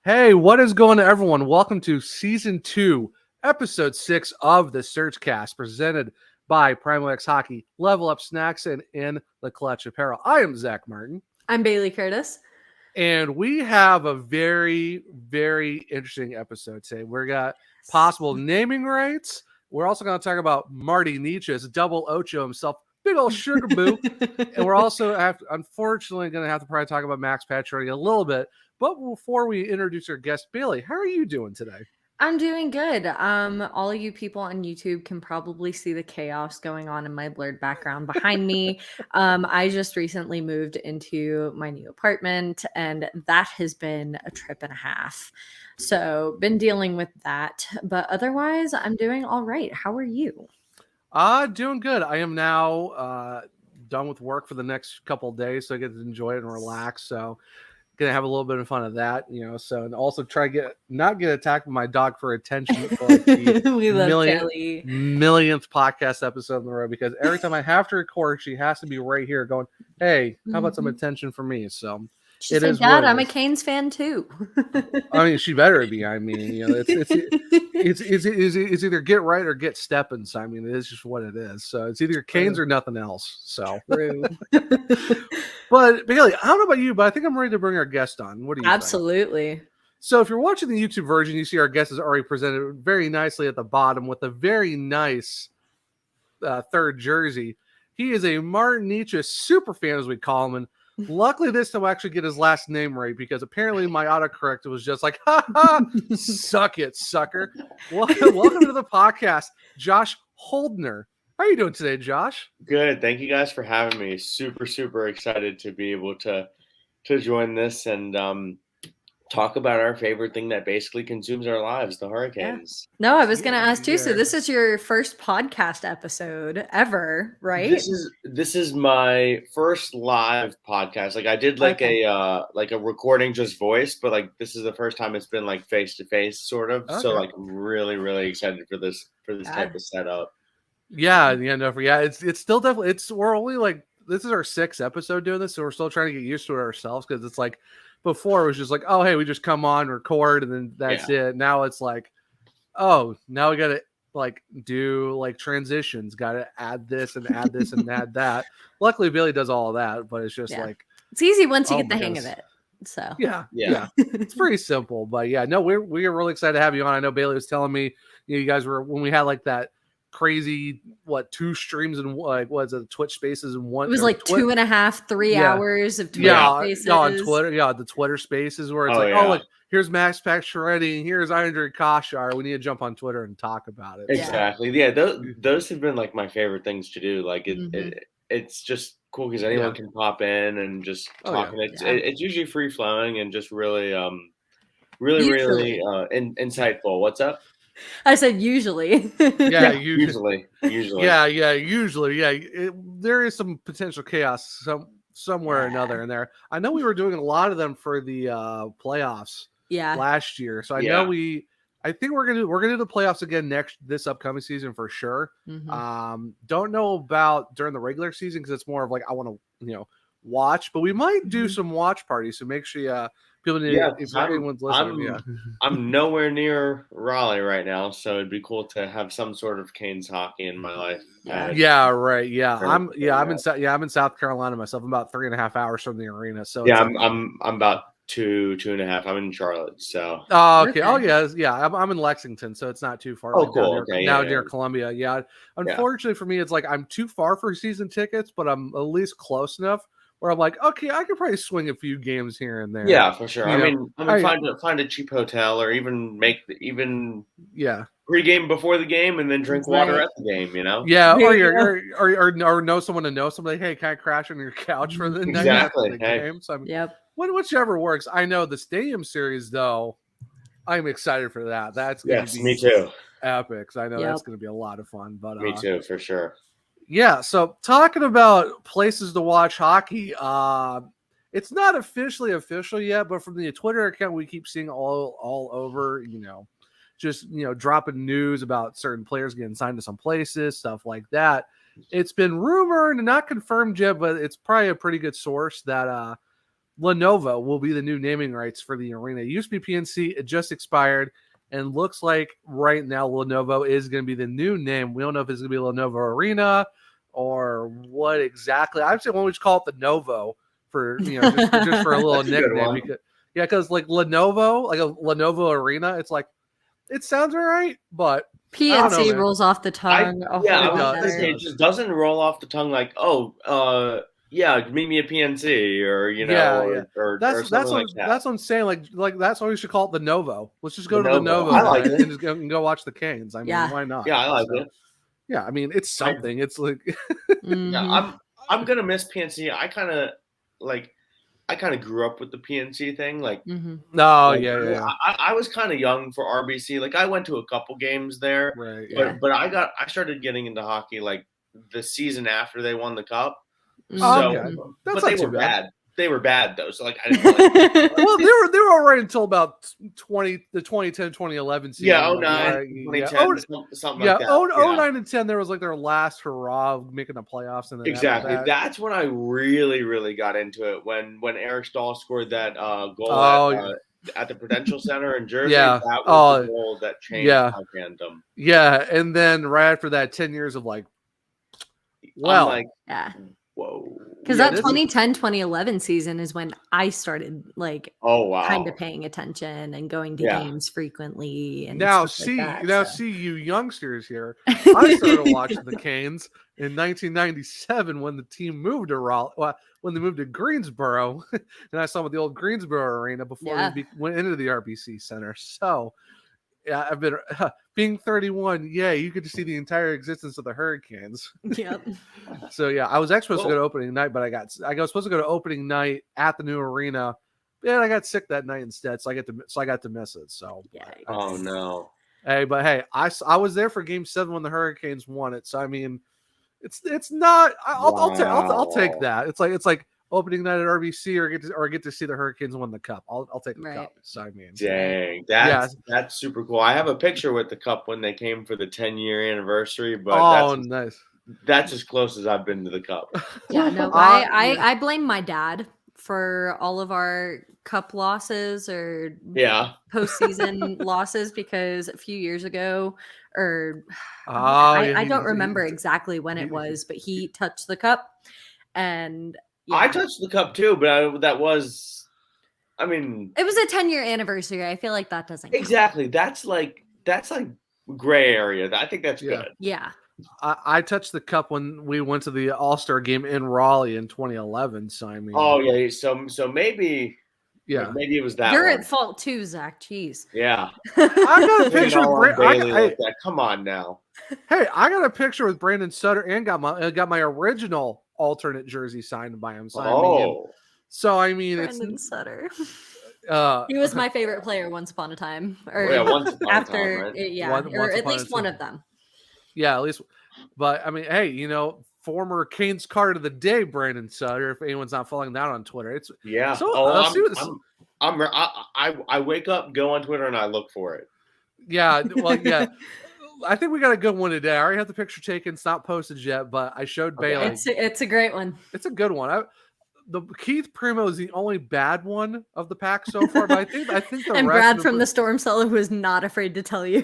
Hey, what is going on, everyone? Welcome to Season 2, Episode 6 of the SurgeCast, presented by Primal X Hockey, Level Up Snacks, and In the Clutch Apparel. I am Zach Martin. I'm Bailey Curtis. And we have a very, very interesting episode today. We've got possible naming rights. We're also going to talk about Martinock, Double Ocho himself, big old Sugarboo. And we're also, unfortunately, going to have to probably talk about Max Pacioretty a little bit. But before we introduce our guest, Bailey, how are you doing today? I'm doing good. All of you people on YouTube can probably see the chaos going on in my blurred background behind me. I just recently moved into my new apartment, and that has been a trip and a half. So, been dealing with that. But otherwise, I'm doing all right. How are you? Doing good. I am now done with work for the next couple of days, so I get to enjoy it and relax. So, gonna have a little bit of fun of that, so, and also try to not get attacked by my dog for attention for like the millionth podcast episode in the row, because every time I have to record, she has to be right here going, hey, how about some attention for me? So she said, Dad, I'm a Canes fan too. I mean, she better be. I mean, it's either get right or get stepping. So I mean, it's just what it is. So it's either Canes or nothing else. So But Bailey, I don't know about you, but I think I'm ready to bring our guest on. What do you think? Absolutely. So if you're watching the YouTube version, you see our guest is already presented very nicely at the bottom with a very nice third jersey. He is a Martinock super fan, as we call him, and luckily this time I actually get his last name right, because apparently my autocorrect was just like, ha ha, suck it, sucker. Welcome to the podcast, Josh Holdner. How are you doing today, Josh? Good. Thank you guys for having me. Super excited to be able to join this and talk about our favorite thing that basically consumes our lives, the Hurricanes. Yeah. No, I was going to ask too. So this is your first podcast episode ever, right? This is my first live podcast. Like I did like a recording, just voice, but like this is the first time it's been like face to face sort of. Okay. So like I'm really excited for this type of setup. It's still definitely, we're only like, this is our 6th episode doing this, so we're still trying to get used to it ourselves, because it's like before it was just like, oh hey, we just come on, record, and then that's it. Now it's like, oh, now we gotta like do like transitions, gotta add this and add this and add that. Luckily Billy does all of that, but it's just like, it's easy once you get the hang of it. So yeah. It's pretty simple. But yeah, no, we're really excited to have you on. I know Bailey was telling me, you guys were, when we had like that crazy 2 streams and like what is it, Twitch Spaces and one, it was like 2.5 3 hours of Twitch Spaces. On Twitter, the Twitter Spaces where it's like here's Max Pacioretty and here's Andre Koshar, we need to jump on Twitter and talk about it. Exactly. Those have been like my favorite things to do. Like it's just cool because anyone can pop in and just talk. And it's usually free flowing and just really insightful. What's up? I said usually. Usually. There is some potential chaos somewhere or another in there. I know we were doing a lot of them for the playoffs last year. So I think we're gonna do the playoffs again this upcoming season for sure. Don't know about during the regular season, because it's more of like I want to watch, but we might do some watch parties. So make sure people need, if anyone's listening. I'm nowhere near Raleigh right now, so it'd be cool to have some sort of Canes hockey in my life. I'm in South Carolina myself. I'm about 3.5 hours from the arena. So I'm about 2.5. I'm in Charlotte. So okay. I'm in Lexington, so it's not too far. Cool. Near Columbia. Unfortunately for me, it's like I'm too far for season tickets, but I'm at least close enough where I'm like, okay, I could probably swing a few games here and there. Yeah, for sure. Find a cheap hotel, or even pregame before the game, and then drink water at the game. Yeah, or know someone to know somebody. Hey, can I crash on your couch for the next game? So whichever works. I know the Stadium Series though. I'm excited for that. That's gonna be me too. Epic. I know that's going to be a lot of fun. But me too, for sure. Yeah, so talking about places to watch hockey, it's not officially official yet, but from the Twitter account, we keep seeing all over, just, dropping news about certain players getting signed to some places, stuff like that. It's been rumored and not confirmed yet, but it's probably a pretty good source that Lenovo will be the new naming rights for the arena. It used to be PNC. It just expired. And looks like right now Lenovo is going to be the new name. We don't know if it's going to be Lenovo Arena or what exactly. I'm saying we should call it the Novo for just for a little nickname. Because like Lenovo, like a Lenovo Arena, it's like it sounds all right, but PNC rolls off the tongue. It just doesn't roll off the tongue like, meet me at PNC or that's like that. That's what I'm saying. Like that's why we should call it the Novo. Let's just go to the Novo. I like it. And just go watch the Canes. I mean, why not? Yeah, I like it. Yeah, I mean, it's something. It's like I'm gonna miss PNC. I kind of grew up with the PNC thing. Like, I was kind of young for RBC. Like, I went to a couple games there, right? But I started getting into hockey like the season after they won the cup. But they were bad. They were bad though. So like I didn't like well, they were all right until about the 2010, 2011 season. Yeah, 09, 2010, something like that. 09 and 10, there was like their last hurrah of making the playoffs. And then exactly. That's when I really, really got into it. When Eric Stahl scored that goal at the Prudential Center in Jersey. Yeah. That was the goal that changed my fandom. Yeah. And then right after that, 10 years of like, whoa. Because that 2010-2011 season is when I started kind of paying attention and going to games frequently. And now see you youngsters here. I started watching the Canes in 1997 when the team moved to Raleigh. Well, when they moved to Greensboro, and I saw them at the old Greensboro Arena before they went into the RBC Center. So. Yeah, I've been being 31. Yeah, you get to see the entire existence of the Hurricanes. Yep. So yeah, I was actually supposed to go to opening night, but I was supposed to go to opening night at the new arena, and I got sick that night instead. So I got to miss it. So oh no. Hey, but hey, I was there for Game 7 when the Hurricanes won it. So I mean, it's not. I'll take that. It's like opening night at RBC or get to see the Hurricanes win the cup. I'll take the cup. So I mean, dang, that's super cool. I have a picture with the cup when they came for the 10-year anniversary, but nice. That's as close as I've been to the cup. Yeah, no, I blame my dad for all of our cup losses or postseason losses because a few years ago I don't remember exactly when it was, but he touched the cup and I touched the cup too, but it was a 10-year anniversary. I feel like that doesn't exactly. Count. That's like gray area. I think that's good. Yeah. I touched the cup when we went to the All-Star game in Raleigh in 2011. So I mean, so maybe, maybe it was that. You're at fault too, Zach. Jeez. Yeah. I got a picture with like that. Come on now. Hey, I got a picture with Brandon Sutter and got my original alternate jersey signed by him. So I mean, Brandon Sutter. He was my favorite player once upon a time, or once upon after, a time, right? Or at least one of them. Yeah, at least. But I mean, hey, former Canes card of the day, Brandon Sutter. If anyone's not following that on Twitter, it's So I wake up, go on Twitter, and I look for it. Yeah, well, yeah. I think we got a good one today. I already have the picture taken. It's not posted yet, but I showed Bailey. It's a great one. It's a good one. The Keith Primo is the only bad one of the pack so far, but I think the and rest Brad from the Storm Cellar was not afraid to tell you.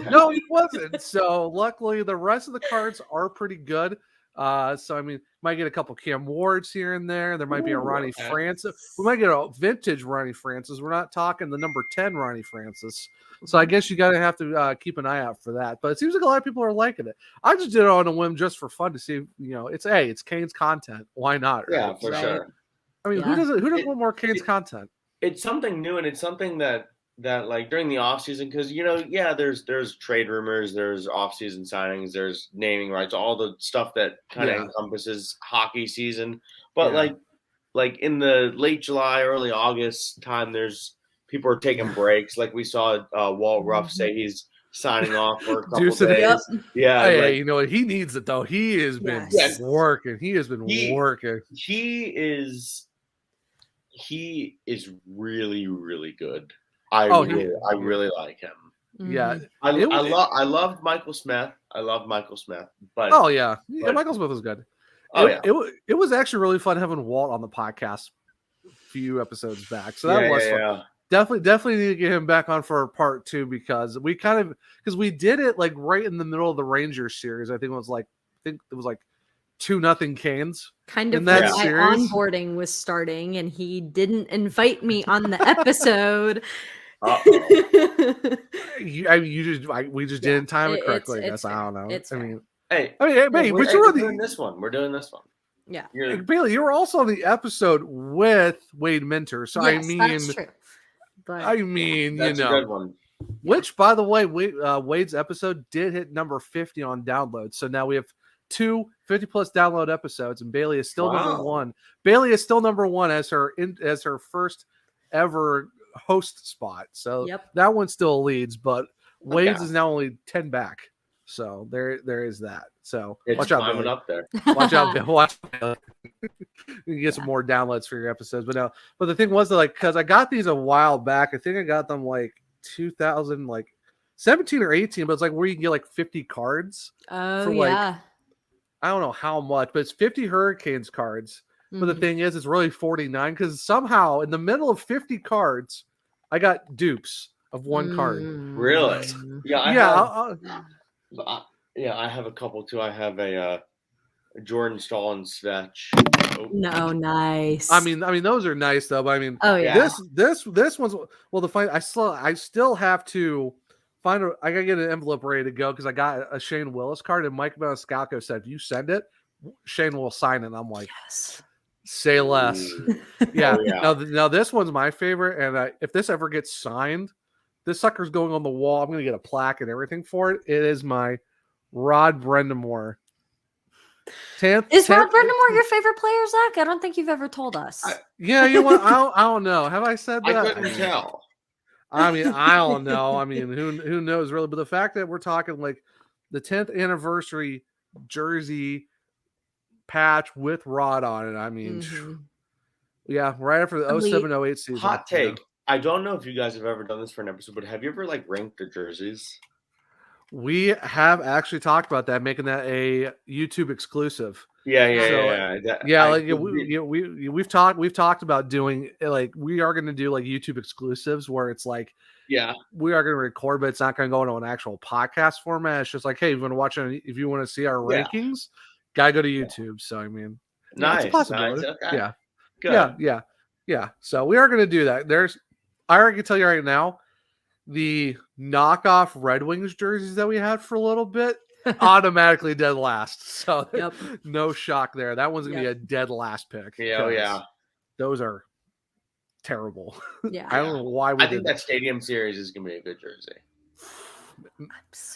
No, he wasn't. So luckily, the rest of the cards are pretty good. So I mean, might get a couple Cam Wards here and there. There might be a Ronnie Francis. We might get a vintage Ronnie Francis. We're not talking the number 10 Ronnie Francis. So I guess you gotta have to keep an eye out for that. But it seems like a lot of people are liking it. I just did it on a whim just for fun to see. It's Canes content. Why not? Right? Yeah, for sure. I mean, who doesn't want more Canes content? It's something new, and it's something that like during the off season, because there's trade rumors, there's off season signings, there's naming rights, all the stuff that kind of encompasses hockey season. But like in the late July, early August time, there's people are taking breaks. Like we saw Walt Ruff say he's signing off for a couple days. Yep. Yeah, hey, you know what? He needs it though. He has been working. He has been working. He is really, really good. I really like him. Yeah, I loved Michael Smith. But Michael Smith was good. It was actually really fun having Walt on the podcast few episodes back. So that was fun. Yeah. Definitely need to get him back on for part 2 because we did it like right in the middle of the Rangers series. I think it was like 2-0 Canes. Kind of in when that my series. onboarding was starting and he didn't invite me on the episode. We just didn't time it correctly. I guess I don't know. It's hey, but we're doing this one. We're doing this one. Yeah. Bailey, you were also on the episode with Wade Minter. So yes, that's true. But I mean, that's a good one. Which, by the way, Wade's episode did hit number 50 on downloads. So now we have 2 50+ download episodes, and Bailey is still number 1. Bailey is still number 1 as her first ever host spot. So that one still leads, but Wade's is now only 10 back. So there is that. So watch out, Bailey. Up there. Watch out, Bill. You can get some more downloads for your episodes. But the thing was that, like, because I got these a while back. I think I got them like 2017 or 18, but it's like where you can get like 50 cards. Oh, for like, I don't know how much, but it's 50 Hurricanes cards. But the thing is, it's really 49 because somehow in the middle of 50 cards, I got dupes of one card. Really? Yeah. I have a couple too. I have a Jordan Stahl and Svetch. No, nice. I mean, those are nice though. But I mean, this one's I still have to find I gotta get an envelope ready to go because I got a Shane Willis card, and Mike Maniscalco said if you send it, Shane will sign it. And I'm like, yes. Say less. Yeah. Now this one's my favorite, and if this ever gets signed, this sucker's going on the wall. I'm gonna get a plaque and everything for it. It is my Rod Brendamore. Rod Brendamore your favorite player, Zach? I don't think you've ever told us. You know what? I don't know. Have I said that? I couldn't tell. I mean, I don't know. I mean, who knows really? But the fact that we're talking like the 10th anniversary jersey patch with Rod on it. I mean, yeah, right after the 07-08 season. Hot take. I don't know if you guys have ever done this for an episode, but have you ever like ranked the jerseys? We have actually talked about that, making that a YouTube exclusive. We've talked about doing like we are going to do like YouTube exclusives where it's like we are going to record, but it's not going to go into an actual podcast format. It's just like, hey, if you want to watch it, if you want to see our rankings, gotta go to YouTube. So I mean, nice, it's a possibility. Nice. Okay. Yeah, good. Yeah. So we are going to do that. I already can tell you right now, the knockoff Red Wings jerseys that we had for a little bit automatically dead last. So no shock there. That one's gonna be a dead last pick. Those are terrible. I don't know why I think that Stadium Series is gonna be a good jersey.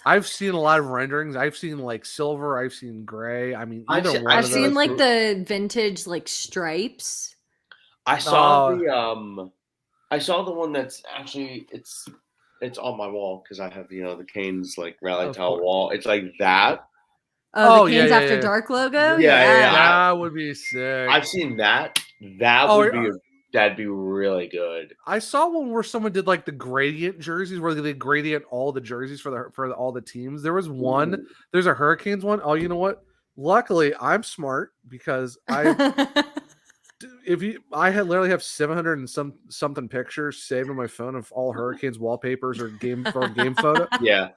I've seen a lot of renderings. I've seen like silver. I've seen gray. I mean, I've seen like the vintage like stripes. I saw I saw the one that's actually it's on my wall because I have the Canes like rally towel wall. It's like that. Oh, the Canes After Dark logo. Yeah. That would be sick. I've seen that. That'd be really good. I saw one where someone did like the gradient jerseys, where they gradient all the jerseys for all the teams. There was one. Ooh. There's a Hurricanes one. Oh, you know what? Luckily, I'm smart because I literally have 700 and something pictures saved on my phone of all Hurricanes wallpapers or game photo. Yeah.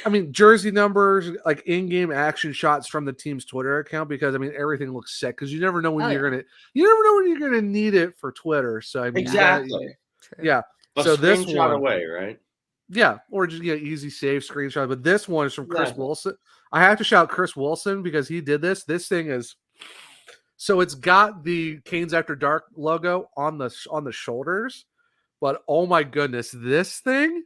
I mean, jersey numbers, like in-game action shots from the team's Twitter account, because I mean everything looks sick because you never know when you're gonna need it for Twitter. So I mean, exactly. So this one away, right? Yeah, or just easy save screenshot. But this one is from Chris Wilson. I have to shout Chris Wilson because he did this. This thing is so it's got the Canes After Dark logo on the shoulders, but oh my goodness, this thing.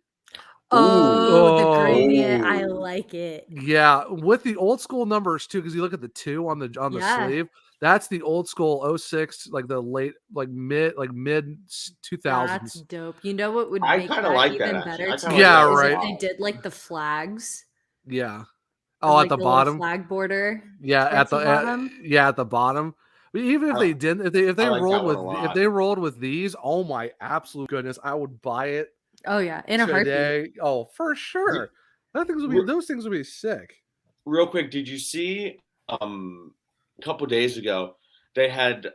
The gradient. I like it. Yeah, with the old school numbers too, because you look at the 2 on the sleeve. That's the old school 06, like the late, mid 2000s. That's dope. You know what would make that like even that, better? Right. If they did like the flags. Yeah. At the bottom. Flag border. Yeah, at the bottom. But even if they didn't, if they rolled with these, oh my absolute goodness, I would buy it. Oh yeah, in a heartbeat. Oh, for sure. Those things would be sick. Real quick, did you see a couple days ago they had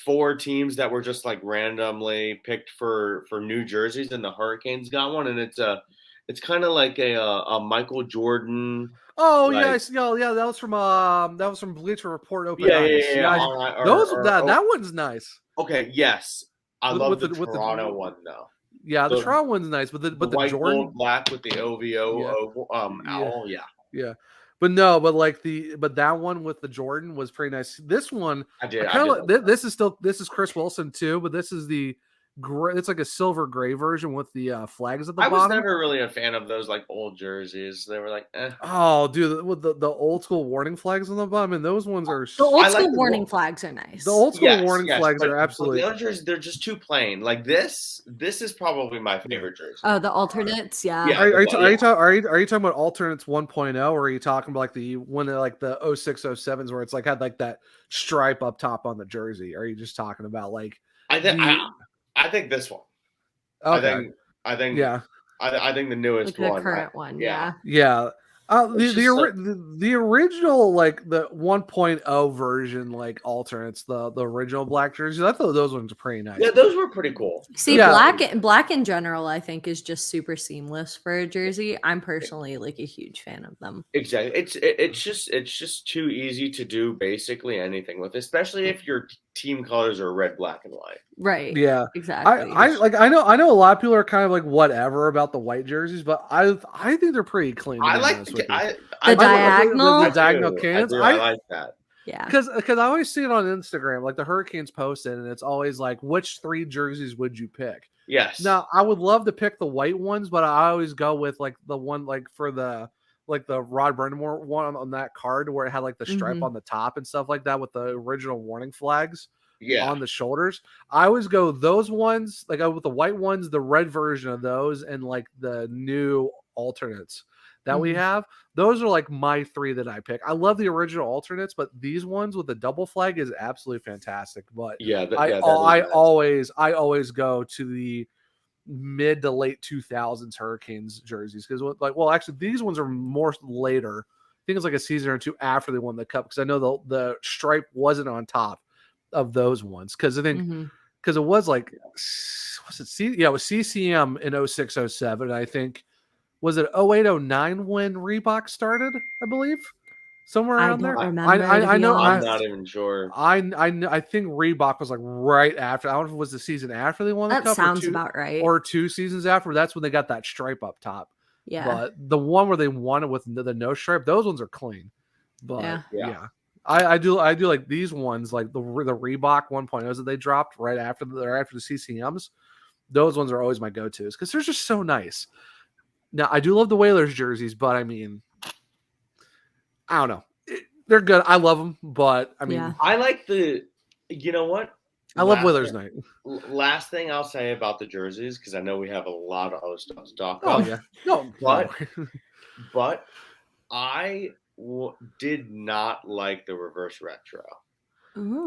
4 teams that were just like randomly picked for new jerseys, and the Hurricanes got one, and it's kind of like a Michael Jordan. Oh like, yes, yeah, that was from Bleacher Report Open Yeah, Ice. That one's nice. Okay, yes, I love the Toronto one though. Yeah, the Toronto one's nice, but the white, Jordan, gold, black with the OVO owl. Yeah. But that one with the Jordan was pretty nice. This one, this is Chris Wilson too, but this is the gray. It's like a silver gray version with the flags at the bottom. I was never really a fan of those like old jerseys. They were like, eh. Oh, dude, with the old school warning flags on the bottom, and those ones are the old school warning flags are nice. The old school warning flags are absolutely. The other jerseys, they're just too plain. Like this is probably my favorite jersey. Oh, the alternates, yeah. Are you talking about alternates 1.0, or are you talking about like the 0607s where it's like had like that stripe up top on the jersey? Or are you just talking about like I think this one. Okay. I think the newest like one. The current one, yeah. The original, like the 1.0 version, like alternates, the original black jerseys. I thought those ones were pretty nice. Yeah, those were pretty cool. See, black in general, I think is just super seamless for a jersey. I'm personally like a huge fan of them. Exactly. It's just too easy to do basically anything with, especially if your team colors are red, black, and white. Right. Yeah. Exactly. I know a lot of people are kind of like whatever about the white jerseys, but I think they're pretty clean. I like the diagonal cans. I like that. Yeah. Because I always see it on Instagram, like the Hurricanes posted, and it's always like, which 3 jerseys would you pick? Yes. Now I would love to pick the white ones, but I always go with like the one like for the Rod Brindamore one on that card where it had like the stripe on the top and stuff like that with the original warning flags on the shoulders. I always go those ones, like with the white ones, the red version of those, and like the new alternates that we have. Those are like my 3 that I pick. I love the original alternates, but these ones with the double flag is absolutely fantastic. But I always go to the mid to late 2000s Hurricanes jerseys because actually these ones are more later. I think it's like a season or 2 after they won the cup, because I know the stripe wasn't on top of those ones, because I think because it was like it was CCM in 06-07. I think was it 08-09 when Reebok started, I believe, somewhere around there. I know. I'm not even sure. I think Reebok was like right after. I don't know if it was the season after they won the cup. That sounds about right. Or 2 seasons after. That's when they got that stripe up top. Yeah. But the one where they won it with the no stripe, those ones are clean. But yeah. I do like these ones, like the Reebok 1.0s that they dropped right after the CCMs. Those ones are always my go-tos because they're just so nice. Now I do love the Whalers jerseys, but I mean, I don't know. They're good. I love them, but I mean, I like you know what? I love Whalers night. Last thing I'll say about the jerseys, because I know we have a lot of other stuff to talk about. Oh yeah, no, but I did not like the reverse retro. Ooh,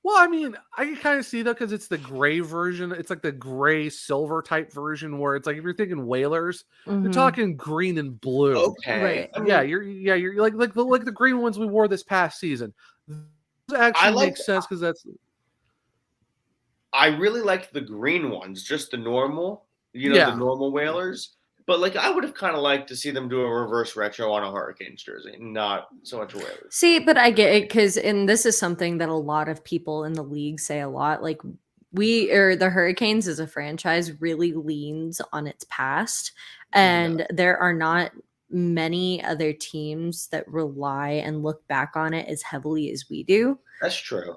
well, I mean, I can kind of see that because it's the gray version. It's like the gray silver type version where it's like if you're thinking Whalers, you're talking green and blue. Okay, right. You're like the green ones we wore this past season. This actually makes sense because that's. I really liked the green ones, just the normal, the normal Whalers. But like, I would have kind of liked to see them do a reverse retro on a Hurricanes jersey, not so much a Whalers. See, but I get it and this is something that a lot of people in the league say a lot. Like the Hurricanes as a franchise really leans on its past, and there are not many other teams that rely and look back on it as heavily as we do. That's true.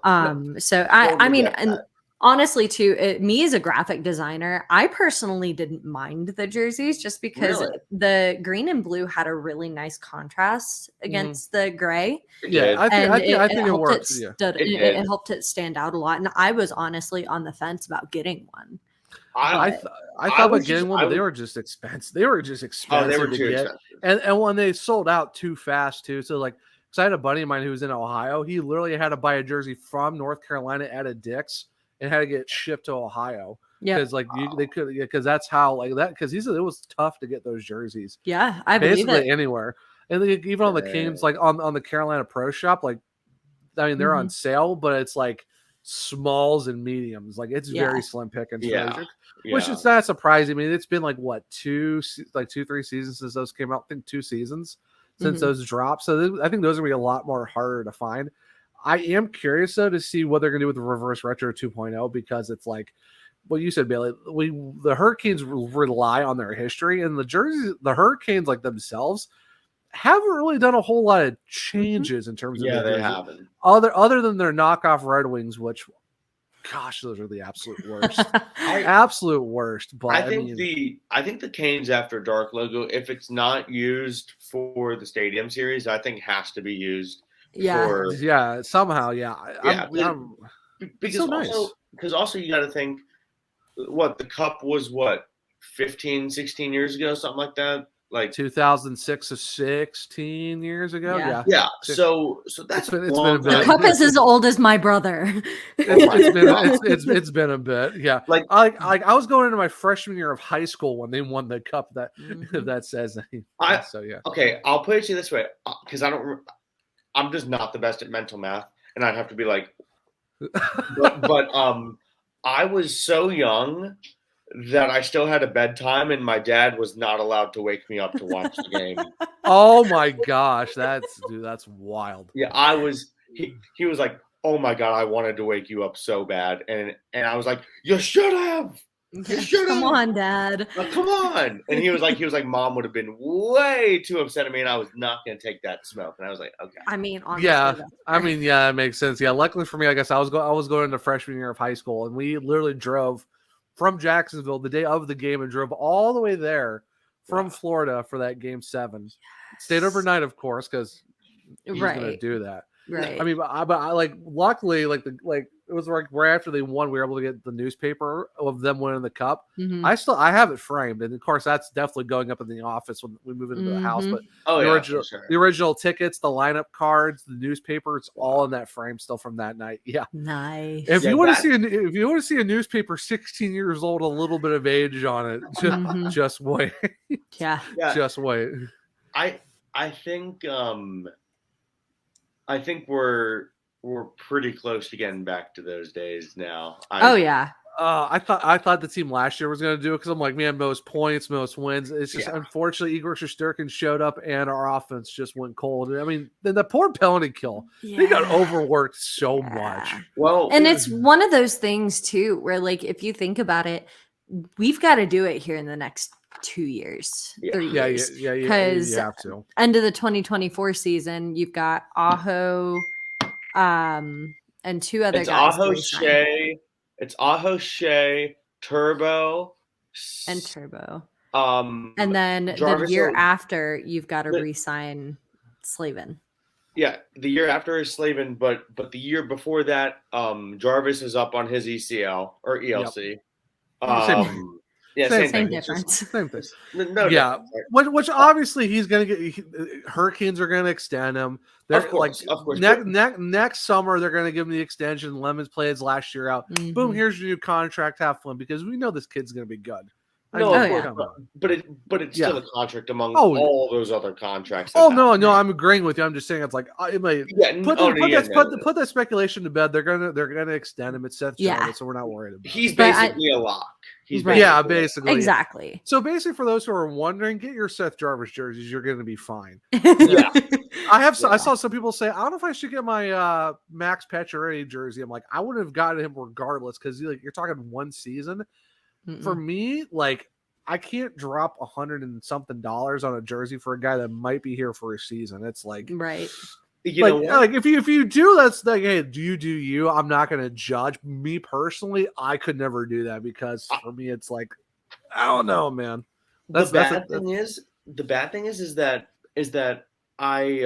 So I mean, and honestly, too, me as a graphic designer, I personally didn't mind the jerseys just because the green and blue had a really nice contrast against the gray. Yeah, I think it works. It helped it stand out a lot, and I was honestly on the fence about getting one. I thought about getting one, but they were just expensive. They were just expensive. Oh, they were too expensive. And when they sold out too fast too. So like, because I had a buddy of mine who was in Ohio, he literally had to buy a jersey from North Carolina at a Dick's and had to get shipped to Ohio. Yeah, because like they could, because that's how like that. Because he said it was tough to get those jerseys. Yeah, I believe it. Anywhere, and even on the Canes, like on the Carolina Pro Shop, like I mean, they're on sale, but it's like smalls and mediums. Like it's very slim pickings. Which is not surprising. I mean, it's been like what 3 seasons since those came out. I think 2 seasons since those dropped. So I think those are gonna be a lot more harder to find. I am curious though to see what they're gonna do with the Reverse Retro 2.0 because it's like what you said, Bailey. The Hurricanes rely on their history, and the Hurricanes like themselves haven't really done a whole lot of changes in terms of they haven't. Other than their knockoff Red Wings, which gosh, those are the absolute worst. Absolute worst. But I think the Canes After Dark logo, if it's not used for the Stadium Series, I think has to be used. Somehow. Because also you got to think, what the Cup was 15, 16 years ago, something like that. Like 2006 to 16 years ago. Yeah. So that's it's been a bit. The Cup is as old as my brother. It's been a bit. Yeah. Like I was going into my freshman year of high school when they won the Cup. That says so. Yeah. Okay, I'll put it to you this way, because I'm just not the best at mental math, and I'd have to be like, but I was so young that I still had a bedtime, and my dad was not allowed to wake me up to watch the game. Oh my gosh, that's wild. Yeah, I was. He was like, "Oh my god, I wanted to wake you up so bad," and I was like, "You should have. You should have. Come on, Dad. Come on." And he was like, "Mom would have been way too upset at me, and I was not going to take that smoke." And I was like, "Okay." I mean, honestly, it makes sense. Yeah, luckily for me, I guess I was going into freshman year of high school, and we literally drove from Jacksonville the day of the game and drove all the way there from Florida for that game 7. Yes. Stayed overnight, of course, because he's going to do that. Right. I mean, but I like luckily it was like right after they won, we were able to get the newspaper of them winning the Cup. I have it framed, and of course that's definitely going up in the office when we move into the house. But the original tickets, the lineup cards, the newspaper, it's all in that frame still from that night. Yeah, nice. If you want to see a newspaper 16 years old, a little bit of age on it, just wait. Just wait. I think we're pretty close to getting back to those days now. I thought the team last year was going to do it because I'm like, man, most points, most wins. It's just unfortunately Igor Shesterkin showed up and our offense just went cold. I mean, the poor penalty kill, they got overworked so much. Well, and it's one of those things too, where like if you think about it, we've got to do it here in the next 2 years, 3 years. Because you have to. End of the 2024 season, you've got Aho, and 2 other guys. It's Aho, Shea, Turbo. And Turbo. And then Jarvis, the year after, you've got to re-sign Slavin. Yeah, the year after is Slavin, but the year before that, Jarvis is up on his ECL or ELC. Same difference. Same thing. Which obviously he's going to get. Hurricanes are going to extend him. Of course. Next summer they're going to give him the extension. Lemons played his last year out. Boom! Here's your new contract. Have fun because we know this kid's going to be good. But it's still a contract among all those other contracts. No, I'm agreeing with you. I'm just saying it's like put that speculation to bed. They're gonna extend him. It's Seth Jarvis, so we're not worried about it. He's basically a lock. Basically. Exactly. So basically, for those who are wondering, get your Seth Jarvis jerseys. You're going to be fine. I saw some people say, I don't know if I should get my Max Pacioretty jersey. I'm like, I would have gotten him regardless because you're talking one season. For me, like I can't drop $100 and something on a jersey for a guy that might be here for a season. It's like right. Like if you do, that's like, hey, do you? I'm not going to judge. Me personally, I could never do that because for me, it's like, I don't know, man. The bad thing is that I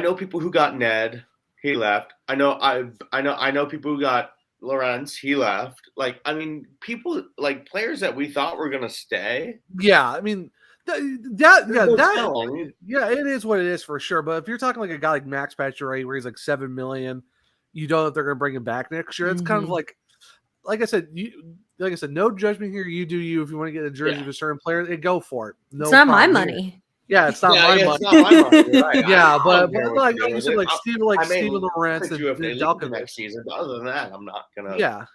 know people who got Ned, he left. I know people who got Lawrence, he left. Like, I mean, people like players that we thought were going to stay. Yeah, I mean. It is what it is for sure. But if you're talking like a guy like Max Pacioretty, where he's like $7 million, you don't know if they're going to bring him back next year. It's kind of like I said, no judgment here. You do you. If you want to get a jersey of a certain player, go for it. It's not my money. Yeah, it's not my money. It's not my money. Right. Yeah, but like you said, like Steven Lawrence and Delkovich next season. But other than that, I'm not gonna. Yeah,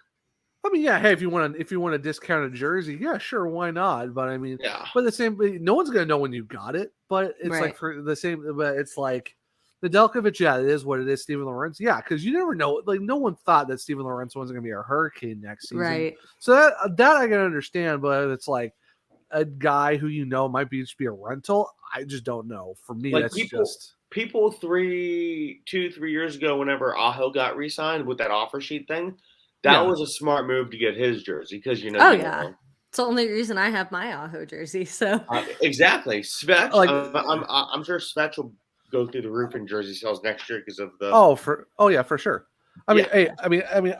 I mean, yeah. Hey, if you want a discounted jersey, yeah, sure, why not? But I mean, but the same. No one's gonna know when you got it. But it's like for the same. But it's like the Delkovich. Yeah, it is what it is. Steven Lawrence. Yeah, because you never know. Like no one thought that Steven Lawrence wasn't gonna be a Hurricane next season. Right. So that I can understand. But it's like a guy who might be a rental. I just don't know. For me, like that's people 3 years ago, whenever Aho got re-signed with that offer sheet thing, that was a smart move to get his jersey because it's the only reason I have my Aho jersey. So exactly, Svetch. I'm sure Svetch will go through the roof in jersey sales next year because of the. For sure. I mean,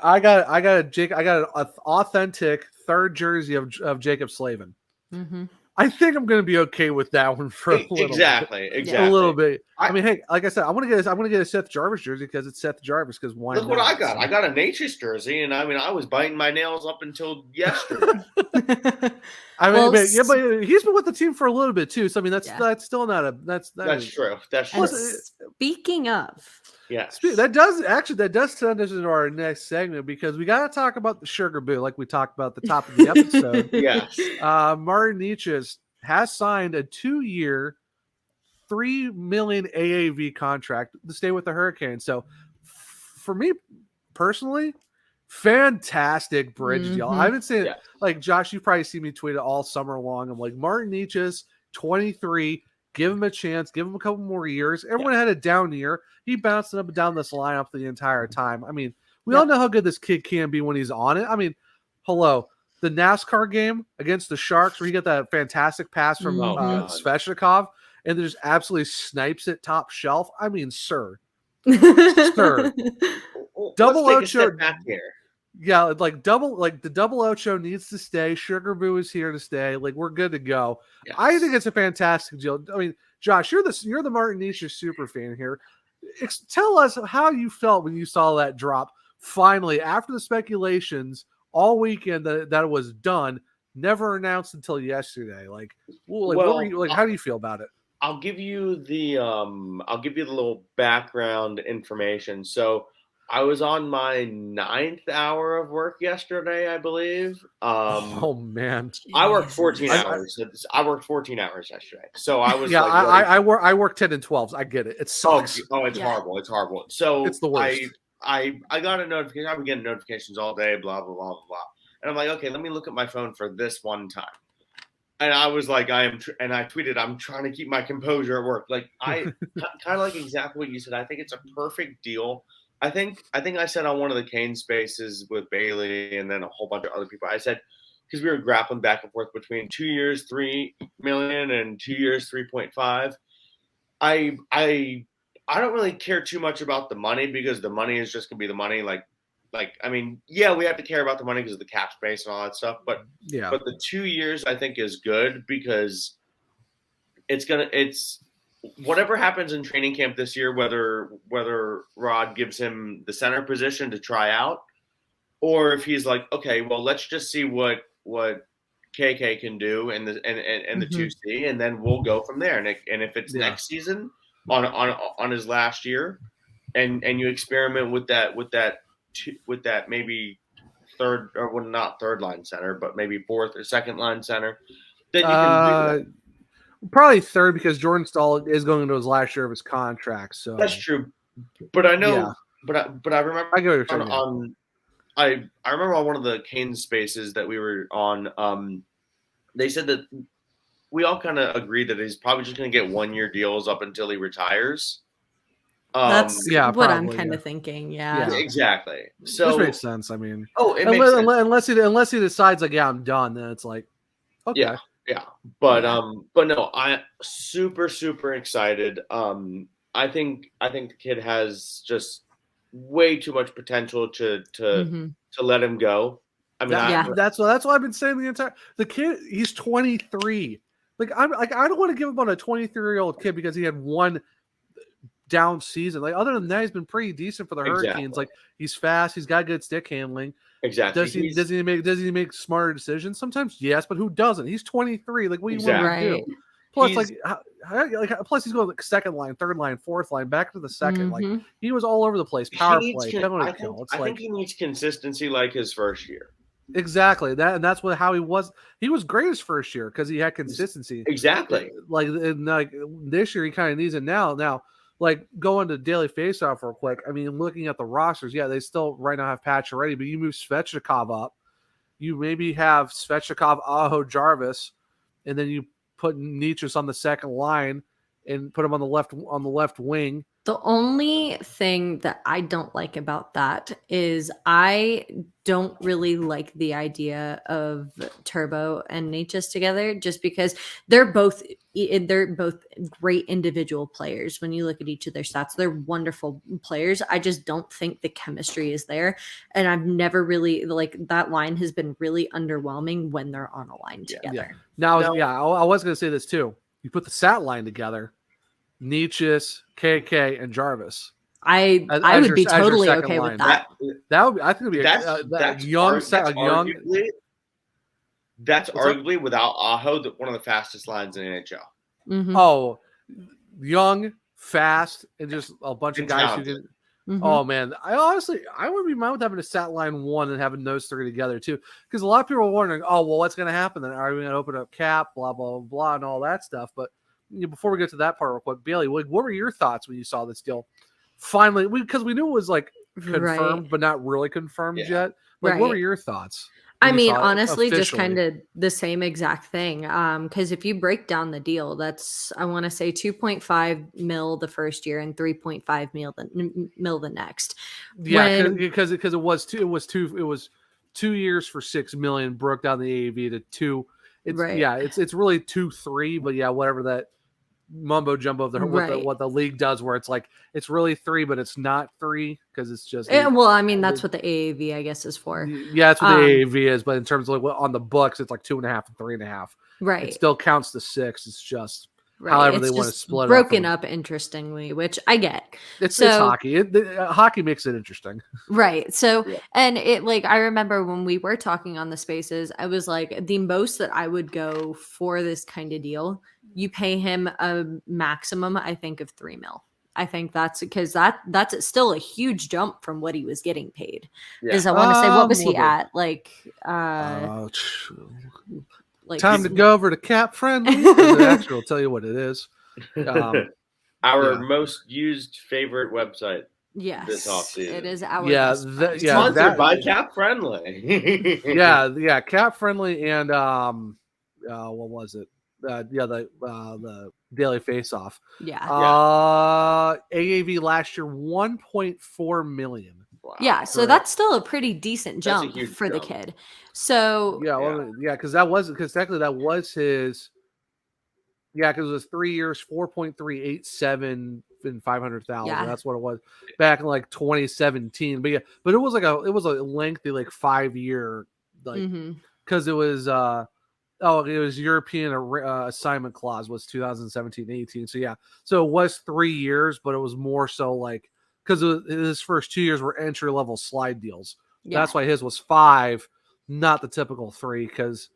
I got an authentic third jersey of Jacob Slavin. Mm-hmm. I think I'm going to be okay with that one for a little bit. Exactly. A little bit. I mean, hey, like I said, I want to get a Seth Jarvis jersey because it's Seth Jarvis. Because why? Look what I got. I got a Necas jersey, and I mean, I was biting my nails up until yesterday. But he's been with the team for a little bit too. So I mean, that's still not a that's true. That's true. Speaking of. Yes. That does send us into our next segment because we got to talk about the Sugarboo like we talked about at the top of the episode. Yes. Martinock has signed a 2-year, $3 million AAV contract to stay with the Hurricanes. So for me personally, fantastic bridge deal. I haven't seen it like Josh, you've probably seen me tweet it all summer long. I'm like, Martinock, 23. Give him a chance. Give him a couple more years. Everyone had a down year. He bounced up and down this lineup the entire time. I mean, we all know how good this kid can be when he's on it. I mean, hello. The NASCAR game against the Sharks where he got that fantastic pass from Svechnikov and just absolutely snipes it top shelf. I mean, sir. Double Ocho back here. Yeah, the double Ocho needs to stay. Sugarboo is here to stay. Like we're good to go. Yes. I think it's a fantastic deal. I mean, Josh, you're the Martinock super fan here. Tell us how you felt when you saw that drop finally after the speculations all weekend that it was done, never announced until yesterday. How do you feel about it? I'll give you the little background information. So I was on my 9th hour of work yesterday, I believe. Oh man, I worked 14 hours. I worked 14 hours yesterday, so I was. I work 10 and 12s. I get it. It sucks. It's horrible. It's horrible. So it's the worst. I got a notification. I've been getting notifications all day. Blah blah blah blah blah. And I'm like, okay, let me look at my phone for this one time. And I was like, and I tweeted, I'm trying to keep my composure at work. Like kind of like exactly what you said. I think it's a perfect deal. I think I said on one of the Kane spaces with Bailey and then a whole bunch of other people, I said, because we were grappling back and forth between 2 years, $3 million and 2 years, 3.5. I don't really care too much about the money because the money is just gonna be the money. I mean, yeah, we have to care about the money because of the cap space and all that stuff. But the 2 years I think is good because it's whatever happens in training camp this year, whether Rod gives him the center position to try out, or if he's like, okay, well, let's just see what KK can do and the 2C, and then we'll go from there. And if it's next season on his last year, and you experiment with that maybe third or well, not third line center, but maybe fourth or second line center, then you can do that. Probably third because Jordan Stahl is going into his last year of his contract. So that's true. But I know, but I remember I go to I remember on one of the Kane spaces that we were on, they said that we all kind of agreed that he's probably just going to get 1 year deals up until he retires. That's what I'm kind of thinking. Yeah, exactly. So this makes sense. I mean, makes sense. unless he decides like, I'm done, then it's like, okay. Yeah. But no, I'm super, super excited. I think the kid has just way too much potential to let him go. I mean, that's what I've been saying the kid, he's 23. I don't want to give up on a 23-year-old kid because he had one down season. Like other than that, he's been pretty decent for the Hurricanes. Like he's fast, he's got good stick handling. Exactly. Does he make smarter decisions? Sometimes yes, but who doesn't? He's 23. Like what do you want to do? Plus, plus he's going like second line, third line, fourth line, back to the second. Like he was all over the place. Power play, penalty kill. I think he needs consistency like his first year. Exactly. That's how he was. He was great his first year because he had consistency. Exactly. Like this year he kind of needs it now. Now, like going to daily faceoff real quick. I mean, looking at the rosters, yeah, they still right now have Pacioretty, but you move Svechnikov up. You maybe have Svechnikov, Aho, Jarvis, and then you put Necas on the second line and put him on the left wing. The only thing that I don't like about that is I don't really like the idea of Turbo and Necas together, just because they're both great individual players. When you look at each of their stats, they're wonderful players. I just don't think the chemistry is there, and I've never really that line has been really underwhelming when they're on a line together. I was going to say this too. You put the SAT line together. Necas, KK, and Jarvis. I would be totally okay with that. That would be, I think it'd be that's young. That's arguably without Aho one of the fastest lines in the NHL. Mm-hmm. Oh, young, fast, and just a bunch of guys who can. Mm-hmm. Oh man, I wouldn't be mind with having a stat line one and having those three together too, because a lot of people are wondering, oh well, what's going to happen then? Are we going to open up cap, blah blah blah, and all that stuff? But before we get to that part real quick, Bailey, what were your thoughts when you saw this deal? Finally, because we knew it was like confirmed, but not really confirmed yet. Like, what were your thoughts? I mean, honestly, just kind of the same exact thing. Because if you break down the deal, that's, I want to say 2.5 mil the first year and 3.5 mil the next. Yeah, because it was 2 years for $6 million, broke down the AAV to 2. It's really 2-3, but yeah, whatever that mumbo jumbo of what the league does, where it's like it's really 3, but it's not 3 because it's just. Well, I mean that's what the AAV I guess is for. Yeah, that's what the AAV is, but in terms of like on the books, it's like 2.5 and 3.5. Right. It still counts to 6. It's just however they want to split it. Broken up interestingly, which I get. It's hockey. Hockey makes it interesting. Right. So, and it I remember when we were talking on the spaces, I was like, the most that I would go for this kind of deal, you pay him a maximum, I think, of 3 mil. I think that's because that's still a huge jump from what he was getting paid. Because I want to say, what was he at? Time to go over to Cap Friendly. Actually, I'll tell you what it is. Our most used favorite website. Yes, this offseason. It is our sponsored by Cap Friendly. Cap Friendly and what was it? The Daily Face-Off. AAV last year 1.4 million. Wow. Yeah, so that's still a pretty decent jump for the kid. So because technically that was his. Yeah, because it was 3 years, 4.387 and 500,000. Yeah. That's what it was back in 2017. But it was it was a lengthy 5 year because it was it was European assignment clause was 2017-18. So it was 3 years, but it was more so because his first 2 years were entry level slide deals. Yeah. That's why his was 5, not the typical 3. Because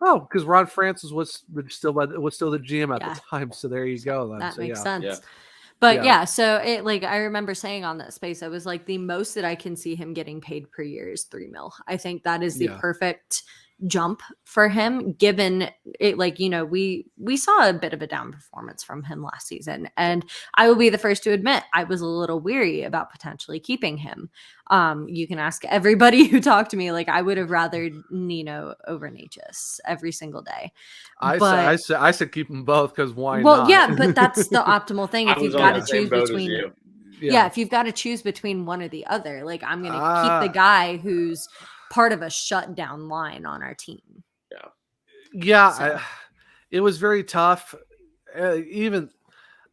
Ron Francis was still the GM at the time. So there you go. Then. That makes sense. Yeah. But so it I remember saying on that space, I was like, the most that I can see him getting paid per year is 3 mil. I think that is the perfect jump for him, given it we saw a bit of a down performance from him last season, and I will be the first to admit I was a little weary about potentially keeping him. You can ask everybody who talked to me, I would have rather Nino over Necas every single day. I said keep them both because why not? Well, yeah, but that's the optimal thing. If you've got to choose between if you've got to choose between one or the other, I'm going to keep the guy who's part of a shutdown line on our team. It was very tough. Even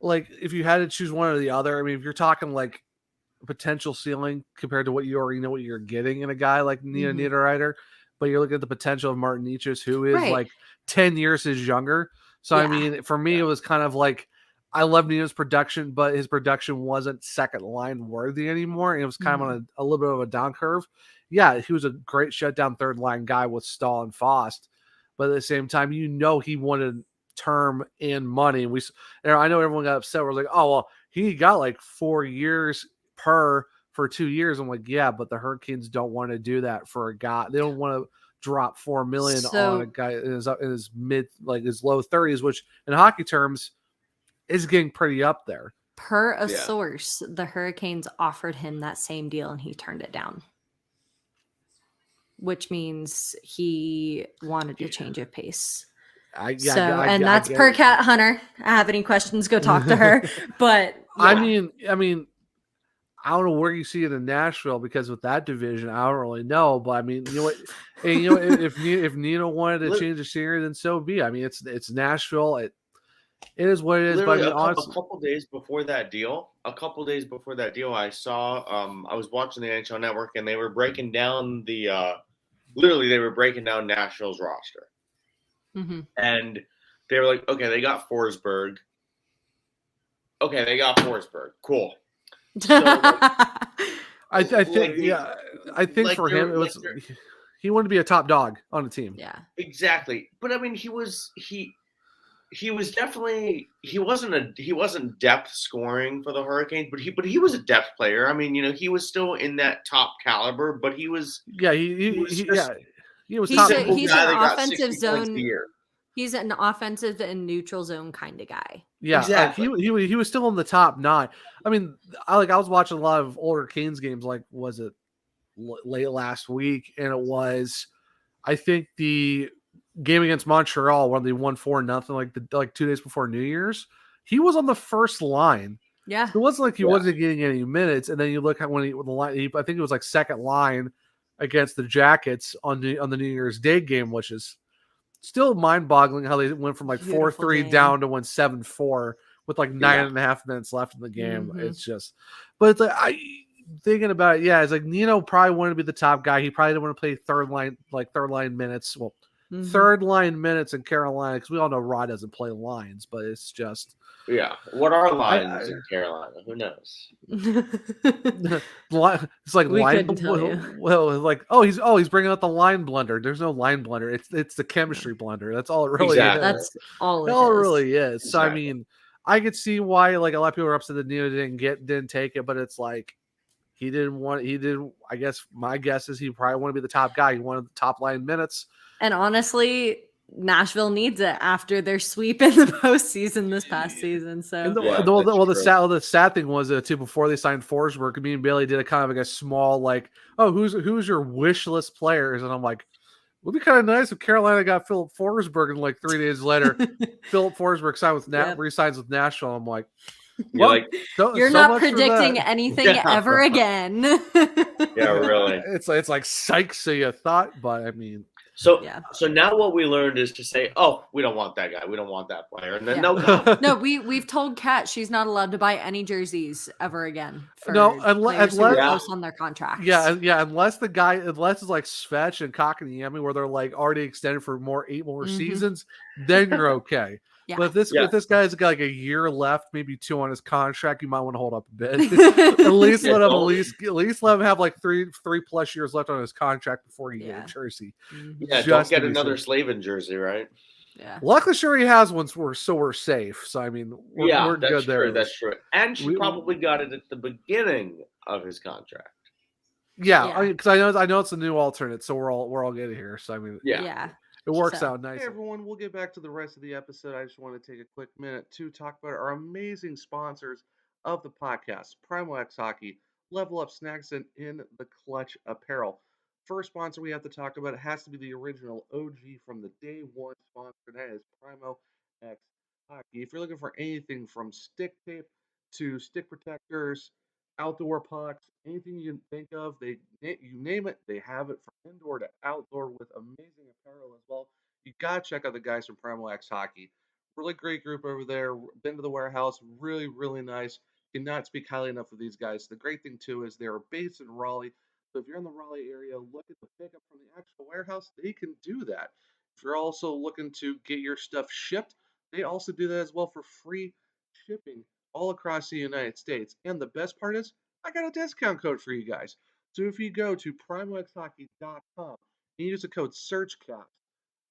if you had to choose one or the other, I mean, if you're talking potential ceiling compared to what you already know what you're getting in a guy like Nino Niederreiter, but you're looking at the potential of Martin Necas, who is 10 years his younger. So I mean, for me, it was kind of I love Nino's production, but his production wasn't second line worthy anymore. And it was kind of on a little bit of a down curve. Yeah, he was a great shutdown third line guy with Stahl and Fost, but at the same time, he wanted term and money. I know everyone got upset. We're like, oh, well, he got like 4 years for 2 years. I'm like, yeah, but the Hurricanes don't want to do that for a guy. They don't want to drop $4 million on a guy in his mid, like his low 30s, which in hockey terms is getting pretty up there. Per a source, the Hurricanes offered him that same deal and he turned it down, which means he wanted to change of pace. That's per Cat Hunter. I have any questions, go talk to her. But I mean, I don't know where you see it in Nashville, because with that division, I don't really know. But I mean, you know what? And you know, if Nino wanted to change the scenery, then so be. I mean, it's Nashville. It is what it is. But I mean, honestly, a couple days before that deal, I saw. I was watching the NHL Network, and they were breaking down literally they were breaking down Nashville's roster, and they were like, okay, they got Forsberg. Okay, they got Forsberg. Cool. So, I think for him it was he wanted to be a top dog on the team. Yeah, exactly. But I mean, he was definitely he wasn't depth scoring for the Hurricanes, but he was a depth player. I mean, you know, he was still in that top caliber, but he was he's an offensive zone. He's an offensive and neutral zone kind of guy. Yeah, exactly. He was still in the top 9. I mean, I was watching a lot of older Canes games. Like, was it late last week? And it was, I think, the game against Montreal when they won 4-0, like 2 days before New Year's. He was on the first line. Yeah, it wasn't like he wasn't getting any minutes. And then you look at when the line. I think it was like second line against the Jackets on the New Year's Day game, which is still mind-boggling how they went from like 4-3 down to 7-4 with like 9.5 minutes left in the game. It's just, but it's like thinking about it, it's like Nino probably wanted to be the top guy. He probably didn't want to play third line minutes. Well, third line minutes in Carolina, because we all know Rod doesn't play lines, but it's just what are lines in Carolina? Who knows? It's like line. Well, like he's bringing out the line blender. There's no line blender. It's the chemistry blender. That's all it really is. That's all it really is. Exactly. So I mean, I could see why like a lot of people are upset that Nino didn't take it, but it's like he didn't. I guess my guess is he probably wanted to be the top guy. He wanted the top line minutes. And honestly, Nashville needs it after their sweep in the postseason this past season. So the sad thing was too, before they signed Forsberg, me and Bailey did a kind of like a small like, oh, who's your wish list players? And I'm like, it would be kind of nice if Carolina got Philip Forsberg, and like 3 days later, Philip Forsberg signed with re-signs with Nashville. I'm like, well, you're not predicting anything ever again. Really. It's like psych. So you thought, but I mean. So now what we learned is to say, oh, we don't want that guy. We don't want that player. And then no, we've told Kat she's not allowed to buy any jerseys ever again. Unless on their contracts. Yeah, unless it's like Svetch and Kotkaniemi, where they're like already extended for 8 more seasons, then you're okay. Yeah. But if this guy's got like a year left, maybe 2 on his contract, you might want to hold up a bit. at least let him have like 3+ years left on his contract before you get a jersey. Yeah, don't get another Slavin jersey, right? Yeah. Luckily, sure he has one, so we're safe. So I mean, we're good there. That's true. And she probably got it at the beginning of his contract. Yeah, because I know it's a new alternate, so we're all good here. So I mean, yeah. It works out nice. Hey everyone, we'll get back to the rest of the episode. I just want to take a quick minute to talk about our amazing sponsors of the podcast, Primal X Hockey, Level Up Snacks, and In the Clutch Apparel. First sponsor we have to talk about, it has to be the original OG from the day one sponsor, that is Primal X Hockey. If you're looking for anything from stick tape to stick protectors, outdoor pucks, anything you can think of, you name it, they have it from indoor to outdoor with amazing apparel as well. You gotta check out the guys from Primal X Hockey. Really great group over there. Been to the warehouse, really, really nice. Cannot speak highly enough of these guys. The great thing too is they're based in Raleigh. So if you're in the Raleigh area, look at the pickup from the actual warehouse. They can do that. If you're also looking to get your stuff shipped, they also do that as well for free shipping all across the United States. And the best part is, I got a discount code for you guys. So if you go to primalxhockey.com and use the code SurgeCast,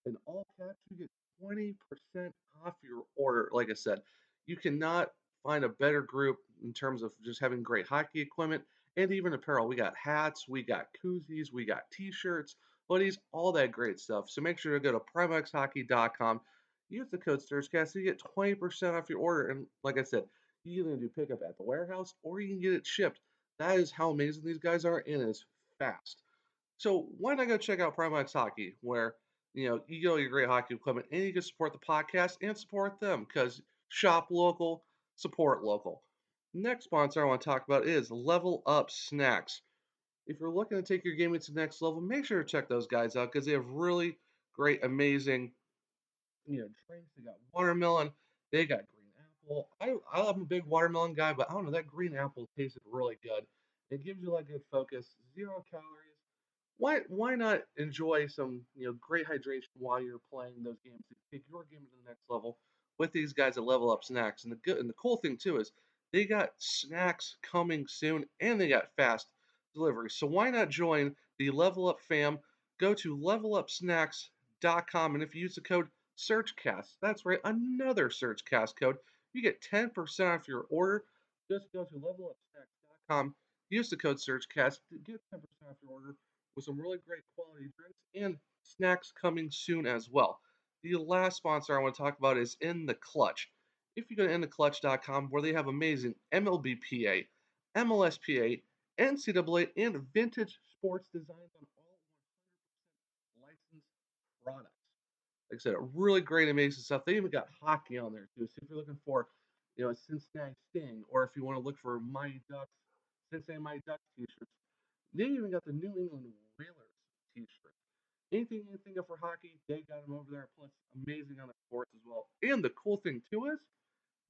in all caps, you get 20% off your order. Like I said, you cannot find a better group in terms of just having great hockey equipment and even apparel. We got hats, we got koozies, we got t-shirts, hoodies, all that great stuff. So make sure to go to PrimeXHockey.com. Use the code SurgeCast so you get 20% off your order. And like I said, you can do pickup at the warehouse or you can get it shipped. That is how amazing these guys are, and it's fast. So why not go check out Prime X Hockey, where you get all your great hockey equipment and you can support the podcast and support them because shop local, support local. Next sponsor I want to talk about is Level Up Snacks. If you're looking to take your gaming to the next level, make sure to check those guys out because they have really great, amazing, drinks. They got watermelon, they got green apple. I'm a big watermelon guy, but I don't know, that green apple tasted really good. It gives you like good focus, 0 calories. Why not enjoy some great hydration while you're playing those games to take your game to the next level with these guys at Level Up Snacks. And the cool thing too is they got snacks coming soon and they got fast delivery. So why not join the Level Up fam? Go to levelupsnacks.com, and if you use the code SurgeCast, that's right, another SurgeCast code, you get 10% off your order. Just go to levelupsnacks.com, use the code SurgeCast to get 10% off your order with some really great quality drinks and snacks coming soon as well. The last sponsor I want to talk about is In the Clutch. If you go to intheclutch.com, where they have amazing MLBPA, MLSPA, NCAA, and vintage sports designs on all 100% licensed products. Like I said, really great, amazing stuff. They even got hockey on there too. So if you're looking for, a Cincinnati Sting, or if you want to look for Mighty Ducks, Cincinnati Mighty Ducks t-shirts, they even got the New England Whalers t-shirt. Anything you think of for hockey, they got them over there. Plus, amazing on the courts as well. And the cool thing too is,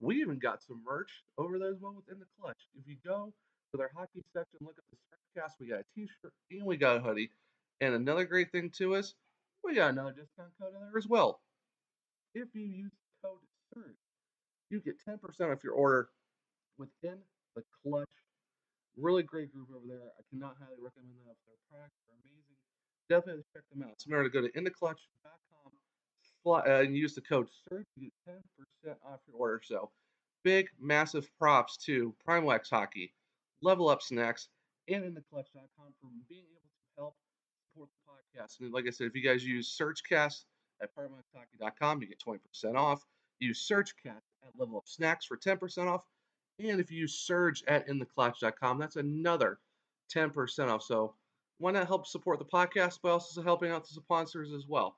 we even got some merch over there as well within the Clutch. If you go to their hockey section, look at the SurgeCast, we got a t-shirt and we got a hoodie. And another great thing too is, we got another discount code in there as well. If you use code SURGE, you get 10% off your order within the Clutch. Really great group over there. I cannot highly recommend them. Their products are amazing. Definitely check them out. So remember to go to intheclutch.com and use the code SURGE to get 10% off your order. So big, massive props to Primal X Hockey, Level Up Snacks, and intheclutch.com for being able to help support the podcast. And like I said, if you guys use SurgeCast at primalxhockey.com, you get 20% off. Use SurgeCast at Level Up Snacks for 10% off. And if you use Surge at intheclutch.com, that's another 10% off. So why not help support the podcast by also helping out the sponsors as well?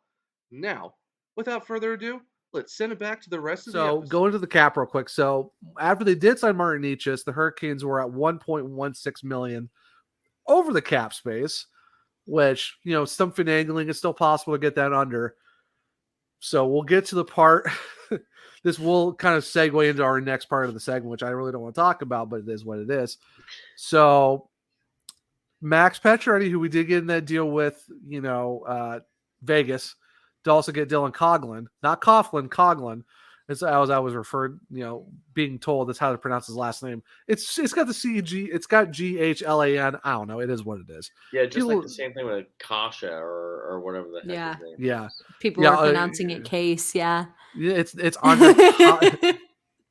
Now, without further ado, let's send it back to the rest of the episode. So go into the cap real quick. So after they did sign Martinock, the Hurricanes were at $1.16 million over the cap space, which, some finagling is still possible to get that under. So we'll get to the part. This will kind of segue into our next part of the segment, which I really don't want to talk about, but it is what it is. So Max Pacioretty, who we did get in that deal with, Vegas, to also get Dylan Coghlan, not Coughlin, Coghlan, as I was referred, being told that's how to pronounce his last name. It's got the CG, it's got GHLAN. I don't know. It is what it is. Yeah, just like the same thing with Kasha or whatever the heck his name is. Yeah. People were pronouncing it Case, yeah. It's under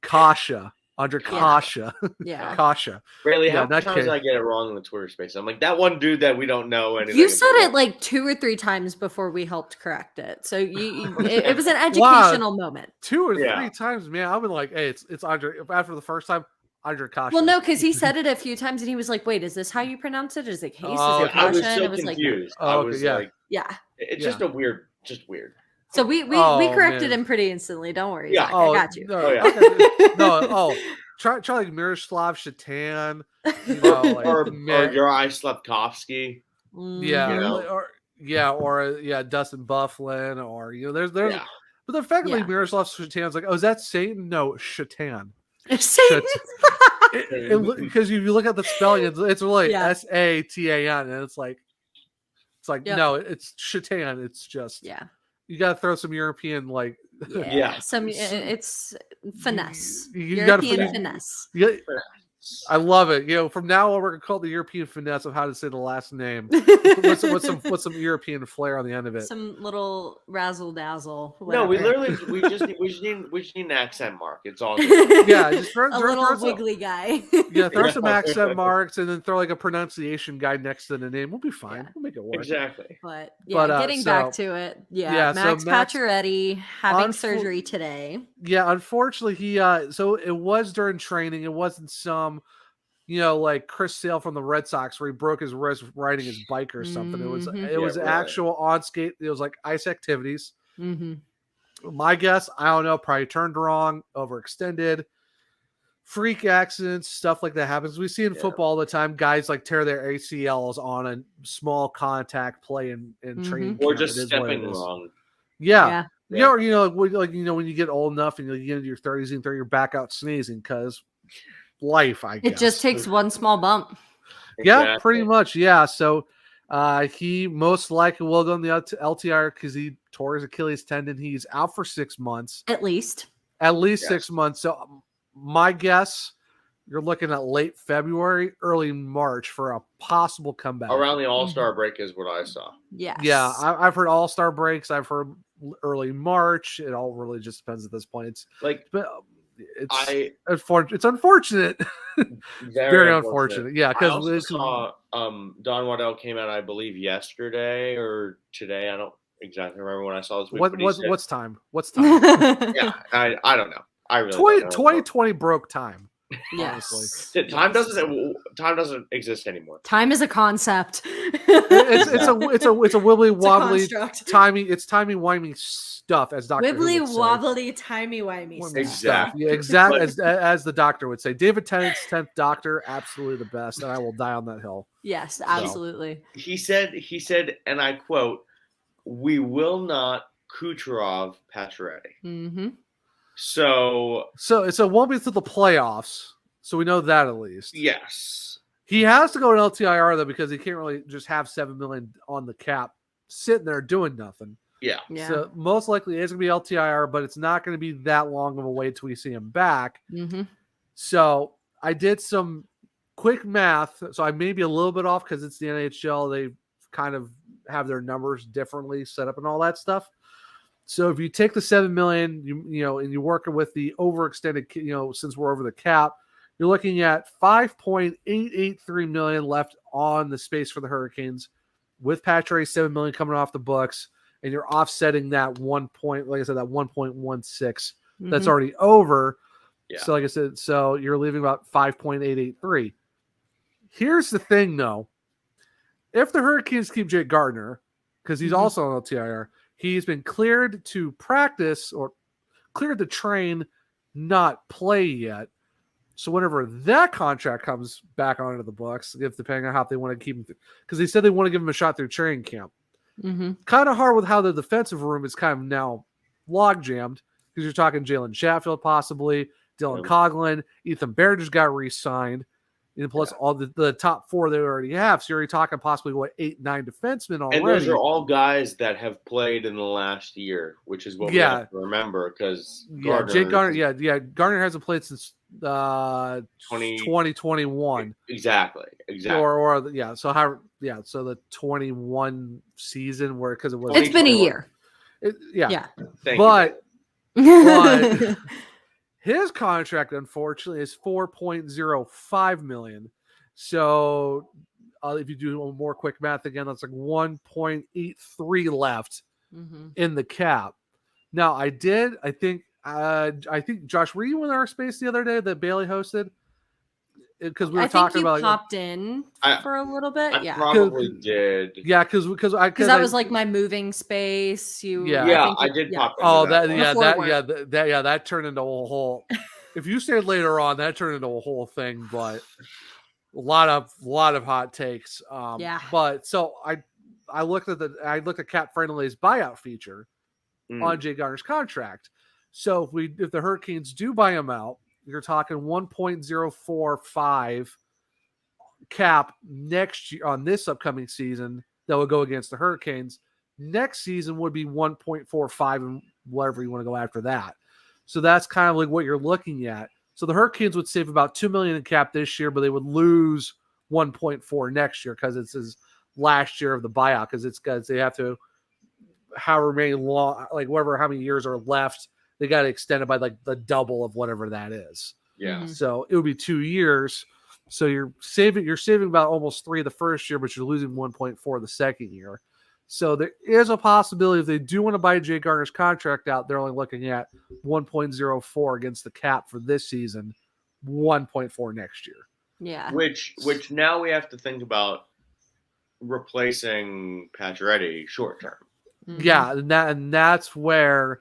Kasha. Under Kasha. Yeah. Kasha. Rayleigh, how many times did I get it wrong in the Twitter space? I'm like, that one dude that we don't know anything. You said it like 2 or 3 times before we helped correct it. So it was an educational moment. 2 or 3 times, man. I've been like, hey, it's Andre. After the first time, Andre Kasha. Well, no, because he said it a few times and he was like, wait, is this how you pronounce it? Is it Case? Is it Kasha? I was so and it was confused. Like, I was like, yeah. It's just a weird. So we corrected him pretty instantly. Don't worry. Yeah. Zach, I got you. Try like Miroslav Shatan, or Juraj Slafkovsky. Or Dustin Bufflin, or there's but the fact that Miroslav Shatan's like, oh, is that Satan? No, Shatan. Satan. Because if you look at the spelling, it's really Satan, and it's like no, it's Shatan. It's just you got to throw some European it's finesse. You European finesse. finesse. I love it. From now on, we're gonna call it the European finesse of how to say the last name. What's some European flair on the end of it? Some little razzle dazzle. No, we just need an accent mark. It's all good. Yeah, just a little wiggly guy. Yeah, throw some accent marks and then throw like a pronunciation guide next to the name. We'll be fine. Yeah. We'll make it work. Exactly. But getting back to it. Yeah, Max Pacioretty having surgery today. Yeah, unfortunately, he so it was during training. It wasn't some, like Chris Sale from the Red Sox where he broke his wrist riding his bike or something. It was actual on skate. It was like ice activities. Mm-hmm. My guess, I don't know, probably turned wrong, overextended, freak accidents, stuff like that happens. We see in football all the time, guys like tear their ACLs on a small contact play in training, or just stepping wrong. Yeah. When you get old enough and you get into your 30s and throw your back out sneezing because life, I guess. It just takes one small bump. Yeah, pretty much. Yeah. So he most likely will go on the LTIR because he tore his Achilles tendon. He's out for 6 months. At least 6 months. So my guess, you're looking at late February, early March for a possible comeback. Around the All-Star break is what I saw. Yes. Yeah, I've heard All-Star breaks. I've heard early March. It all really just depends at this point. It's unfortunate. Very unfortunate. Yeah, because I saw Don Waddell came out, I believe, yesterday or today. I don't exactly remember when I saw this. What's time? Yeah, I don't know. I really 2020 broke time. Yes. Time doesn't exist anymore. Time is a concept. It's a wibbly wobbly timey. It's timey wimey stuff, as Dr. Wibbly wobbly timey wimey stuff. Exactly. Yeah, exactly. as the doctor would say. David Tennant's 10th Doctor, absolutely the best, and I will die on that hill. Yes, absolutely. So, he said, and I quote, "We will not Kucherov Pacioretty." Mm-hmm. So it won't be through the playoffs. So we know that at least. Yes. He has to go to LTIR though because he can't really just have $7 million on the cap sitting there doing nothing. Yeah. So most likely it's gonna be LTIR, but it's not gonna be that long of a wait till we see him back. Mm-hmm. So I did some quick math. So I may be a little bit off because it's the NHL. They kind of have their numbers differently set up and all that stuff. So if you take the $7 million, and you're working with the overextended, since we're over the cap, you're looking at $5.883 million left on the space for the Hurricanes, with Pacioretty $7 million coming off the books, and you're offsetting that that 1.16 that's already over. Yeah. So like I said, so you're leaving about 5.883. Here's the thing, though: if the Hurricanes keep Jake Gardiner, because he's also on LTIR. He's been cleared to practice or cleared to train, not play yet. So whenever that contract comes back onto the books, depending on how they want to keep him, because they said they want to give him a shot through training camp. Mm-hmm. Kind of hard with how the defensive room is kind of now log jammed because you're talking Jalen Chatfield possibly, Dylan Coughlin, Ethan Bear just got re-signed. And plus all the top four they already have. So you're already talking possibly 8-9 defensemen already. And those are all guys that have played in the last year, which is what we have to remember because Jake Gardiner, Gardiner hasn't played since 2021. Exactly. So the 21 season because it was it's been a year. But his contract, unfortunately, is $4.05 million. So if you do more quick math again, that's like 1.83 left in the cap. Now, I think Josh, were you in our space the other day that Bailey hosted? Because we were talking about. Popped in for a little bit. I probably did. Yeah, because that was like my moving space. I did pop in. Oh, that turned into a whole. If you stayed later on, that turned into a whole thing. But a lot of hot takes. But so I looked at Cap Friendly's buyout feature on Jay Garner's contract. So if the Hurricanes do buy him out, you're talking 1.045 cap next year on this upcoming season that will go against the Hurricanes. Next season would be 1.45 and whatever you want to go after that. So that's kind of like what you're looking at. So the Hurricanes would save about $2 million in cap this year, but they would lose 1.4 next year because it's his last year of the buyout, because they have to however many long, like whatever how many years are left, they got to extend it by like the double of whatever that is. Yeah. So it would be 2 years. So you're saving about almost 3 the first year, but you're losing 1.4 the second year. So there is a possibility if they do want to buy Jay Garner's contract out, they're only looking at 1.04 against the cap for this season, 1.4 next year. Yeah. Which now we have to think about replacing Pacioretty short term. Yeah, and that's where,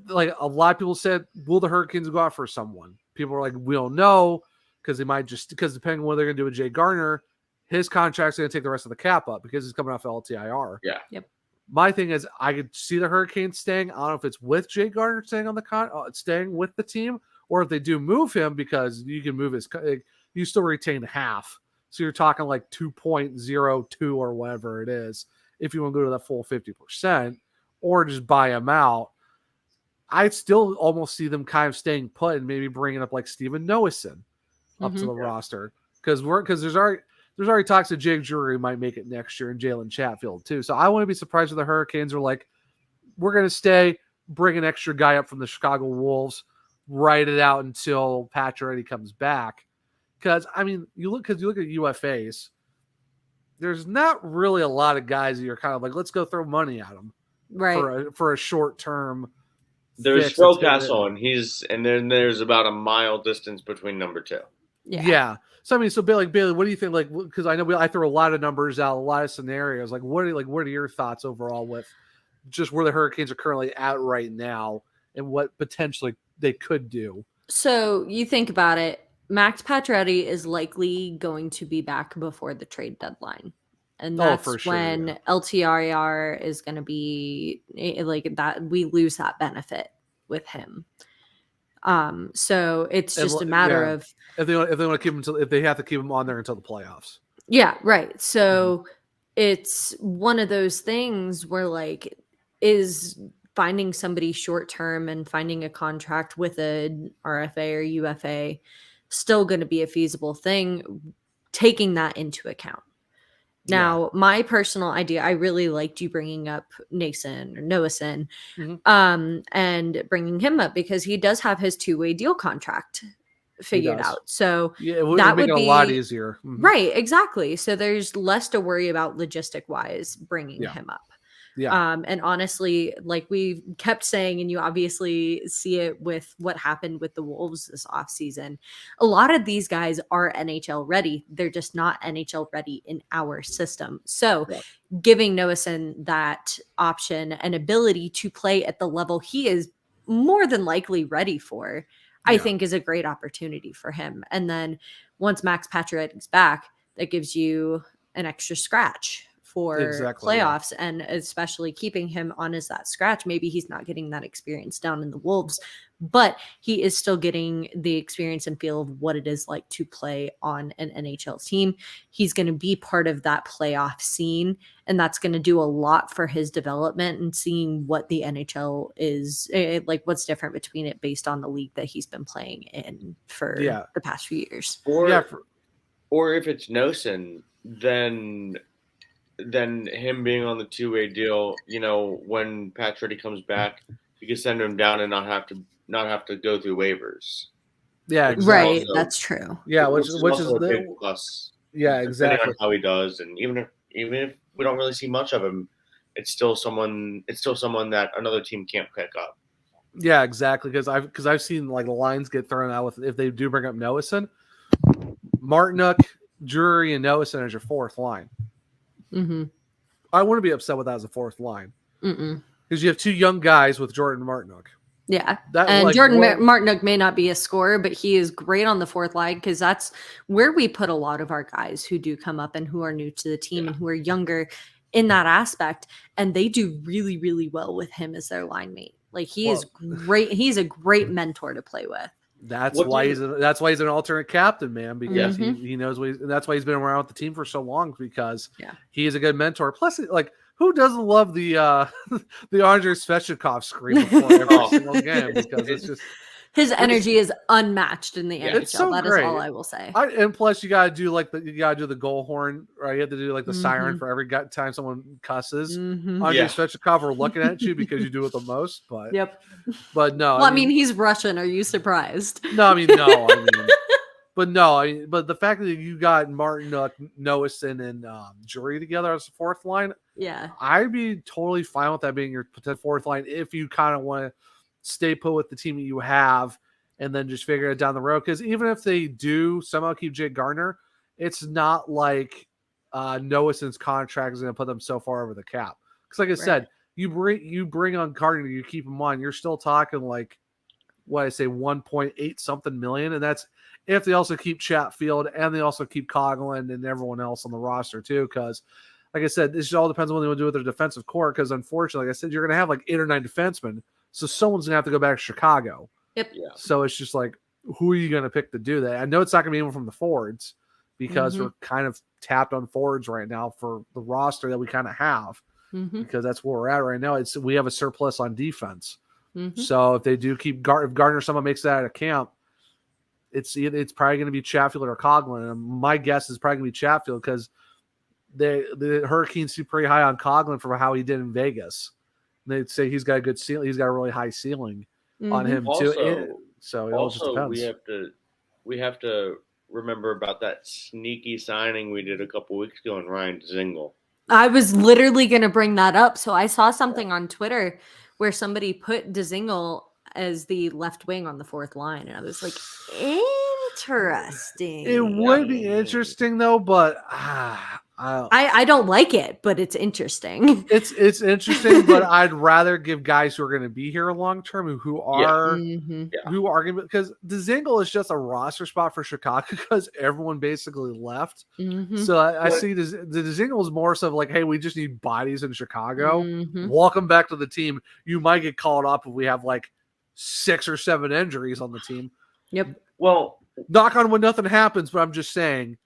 like, a lot of people said, will the Hurricanes go out for someone? People are like, we don't know, because depending on what they're going to do with Jay Garner, his contract's going to take the rest of the cap up because he's coming off LTIR. Yeah. Yep. My thing is, I could see the Hurricanes staying. I don't know if it's with Jay Garner staying on the staying with the team, or if they do move him, because you can move his, you still retain half. So you're talking like 2.02 or whatever it is, if you want to go to that full 50%, or just buy him out. I'd still almost see them kind of staying put and maybe bringing up like Steven Noason up to the roster, because there's already talks that Jake Drury might make it next year, and Jalen Chatfield too. So I wouldn't be surprised if the Hurricanes are like, we're going to stay, bring an extra guy up from the Chicago Wolves, ride it out until Pacioretty comes back. Because I mean, you look at UFAs, there's not really a lot of guys that you're kind of like, let's go throw money at them, Right. for a short term. There's SurgeCast and then there's about a mile distance between number 2. Yeah. So I mean, so Bailey, what do you think? Like, because I know I throw a lot of numbers out, a lot of scenarios. Like, what are your thoughts overall with just where the Hurricanes are currently at right now and what potentially they could do? So you think about it, Max Pacioretty is likely going to be back before the trade deadline. And that's when LTIR is going to be like that. We lose that benefit with him. So it's just a matter of if they want to keep him if they have to keep him on there until the playoffs. Yeah, right. So it's one of those things where like is finding somebody short term and finding a contract with an RFA or UFA still going to be a feasible thing, taking that into account. Now, my personal idea, I really liked you bringing up Noason, and bringing him up because he does have his 2-way deal contract figured out. So it would make it a lot easier. Right, exactly. So there's less to worry about logistic wise bringing him up. Yeah. And honestly, like we kept saying, and you obviously see it with what happened with the Wolves this offseason, a lot of these guys are NHL ready. They're just not NHL ready in our system. So giving Noason that option and ability to play at the level he is more than likely ready for, I think is a great opportunity for him. And then once Max Pacioretty's back, that gives you an extra scratch for playoffs, and especially keeping him on as that scratch. Maybe he's not getting that experience down in the Wolves, but he is still getting the experience and feel of what it is like to play on an NHL team. He's going to be part of that playoff scene, and that's going to do a lot for his development and seeing what the NHL is like, what's different between it based on the league that he's been playing in for the past few years. Or if it's Noason, then him being on the 2-way deal, you know, when Pacioretty comes back, you can send him down and not have to go through waivers. Yeah, right. That's true. Yeah, which is a big plus. Yeah, exactly. Depending on how he does, and even if we don't really see much of him, it's still someone that another team can't pick up. Yeah, exactly. Because I've seen like the lines get thrown out with, if they do bring up Noason, Martinock, Drury, and Noason as your fourth line. I wouldn't be upset with that as a fourth line because you have 2 young guys with Jordan Martinock. Yeah, and like, Jordan Martinock may not be a scorer, but he is great on the fourth line because that's where we put a lot of our guys who do come up and who are new to the team and who are younger in that aspect, and they do really, really well with him as their line mate. Like he is great. He's a great mentor to play with. That's why he's an alternate captain, man, because he knows that's why he's been around with the team for so long, because he is a good mentor. Plus, like, who doesn't love the Andrei Svechnikov scream before every single game, because it's just His energy is unmatched in the NHL. It's so that great. is all I will say. And plus, you gotta do the goal horn, right? You have to do like the siren for every time someone cusses. Andrei Svechnikov, we're looking at you because you do it the most. But but no. Well, I mean, he's Russian. Are you surprised? No, but the fact that you got Martinock, Noesen, and Jury together as a fourth line, I'd be totally fine with that being your potential fourth line if you kind of want to stay put with the team that you have and then just figure it down the road. Because even if they do somehow keep Jake Gardner, it's not like Noesen's contract is going to put them so far over the cap. Because like I said, you bring on Gardner, you keep him on, you're still talking like, what I say, 1.8 something million, and that's if they also keep Chatfield and they also keep Coughlin and everyone else on the roster too. Because, like I said, this all depends on what they want to do with their defensive core. Because unfortunately, like I said, you're going to have like 8 or 9 defensemen, so someone's going to have to go back to Chicago. Yep. Yeah. So it's just like, who are you going to pick to do that? I know it's not going to be anyone from the forwards because we're kind of tapped on forwards right now for the roster that we kind of have because that's where we're at right now. We have a surplus on defense. So if they do keep if Gardner someone makes that out of camp, it's probably going to be Chatfield or Coughlin. And my guess is probably going to be Chatfield because the Hurricanes see pretty high on Coughlin for how he did in Vegas. And they'd say he's got a good ceiling. He's got a really high ceiling on him too. So it all just depends. We have to remember about that sneaky signing we did a couple weeks ago in Ryan Dzingel. I was literally going to bring that up. So I saw something on Twitter where somebody put Dzingel as the left wing on the fourth line. And I was like, interesting. It would be interesting though, but I don't like it, but it's interesting. It's interesting, but I'd rather give guys who are going to be here long term who are going because Dzingel is just a roster spot for Chicago because everyone basically left. So I see the Dzingel is more so like, hey, we just need bodies in Chicago. Welcome back to the team. You might get called up if we have like 6 or 7 injuries on the team. Yep. Well, knock on wood, nothing happens, but I'm just saying.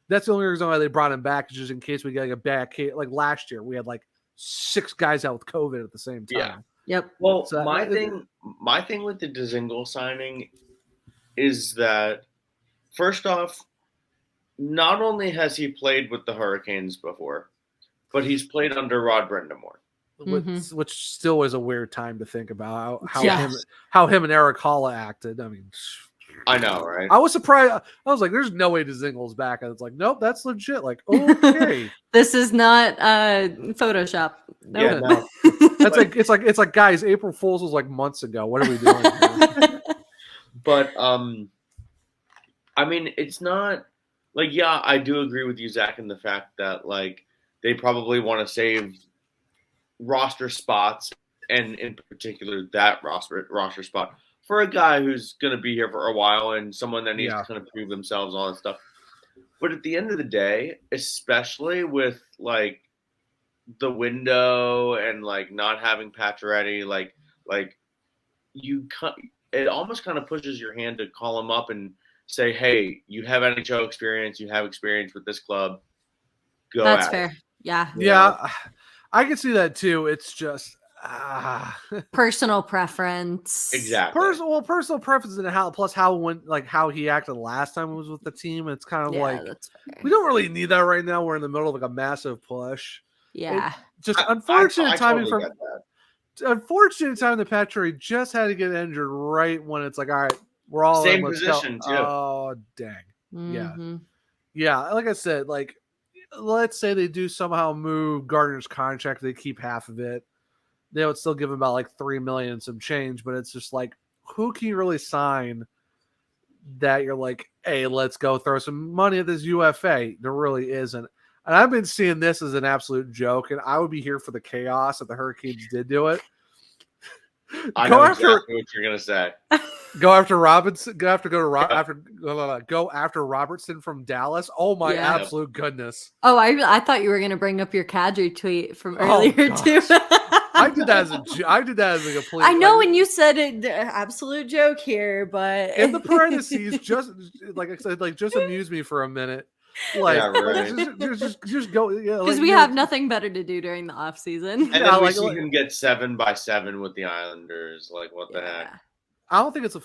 That's the only reason why they brought him back, just in case we get like a bad case. Like last year, we had like 6 guys out with COVID at the same time. Yeah. Yep. Well, so my thing with the Dzingel signing is that first off, not only has he played with the Hurricanes before, but he's played under Rod Brindamore, which still is a weird time to think about how him and Eric Holla acted. I mean. I know, right? I was surprised. I was like, "There's no way Dzingel's back," and it's like, "Nope, that's legit." Like, okay, this is not Photoshop. No. Yeah, no. it's like, guys, April Fool's was like months ago. What are we doing? But I mean, it's not like I do agree with you, Zach, in the fact that like they probably want to save roster spots, and in particular that roster spot. For a guy who's going to be here for a while and someone that needs to kind of prove themselves, all that stuff. But at the end of the day, especially with like the window and like not having Pacioretty, like it almost kind of pushes your hand to call him up and say, "Hey, you have NHL experience. You have experience with this club. Go." That's fair. Yeah. Yeah, I can see that too. It's just. Personal preference. Exactly. Personal preference and how he acted last time he was with the team. It's kind of like we don't really need that right now. We're in the middle of like a massive push. Yeah. Unfortunate timing for unfortunate time that Patrick just had to get injured right when it's like, all right, we're all same position too. Oh dang. Yeah. Like I said, like let's say they do somehow move Gardner's contract, they keep half of it. They would still give him about like $3 million and some change, but it's just like, who can you really sign that you're like, hey, let's go throw some money at this UFA? There really isn't. And I've been seeing this as an absolute joke, and I would be here for the chaos if the Hurricanes did do it. I know exactly what you're gonna say. Go after Robinson. Go after Robertson from Dallas. Oh my absolute goodness! Oh, I thought you were gonna bring up your Kadri tweet from earlier too. I did that as a complete. I know when you said it, absolute joke here, but in the parentheses, just like I said, like just amuse me for a minute. Like, just go, because we have nothing better to do during the off season. And then we see him get 7-by-7 with the Islanders. Like, what the heck? I don't think it's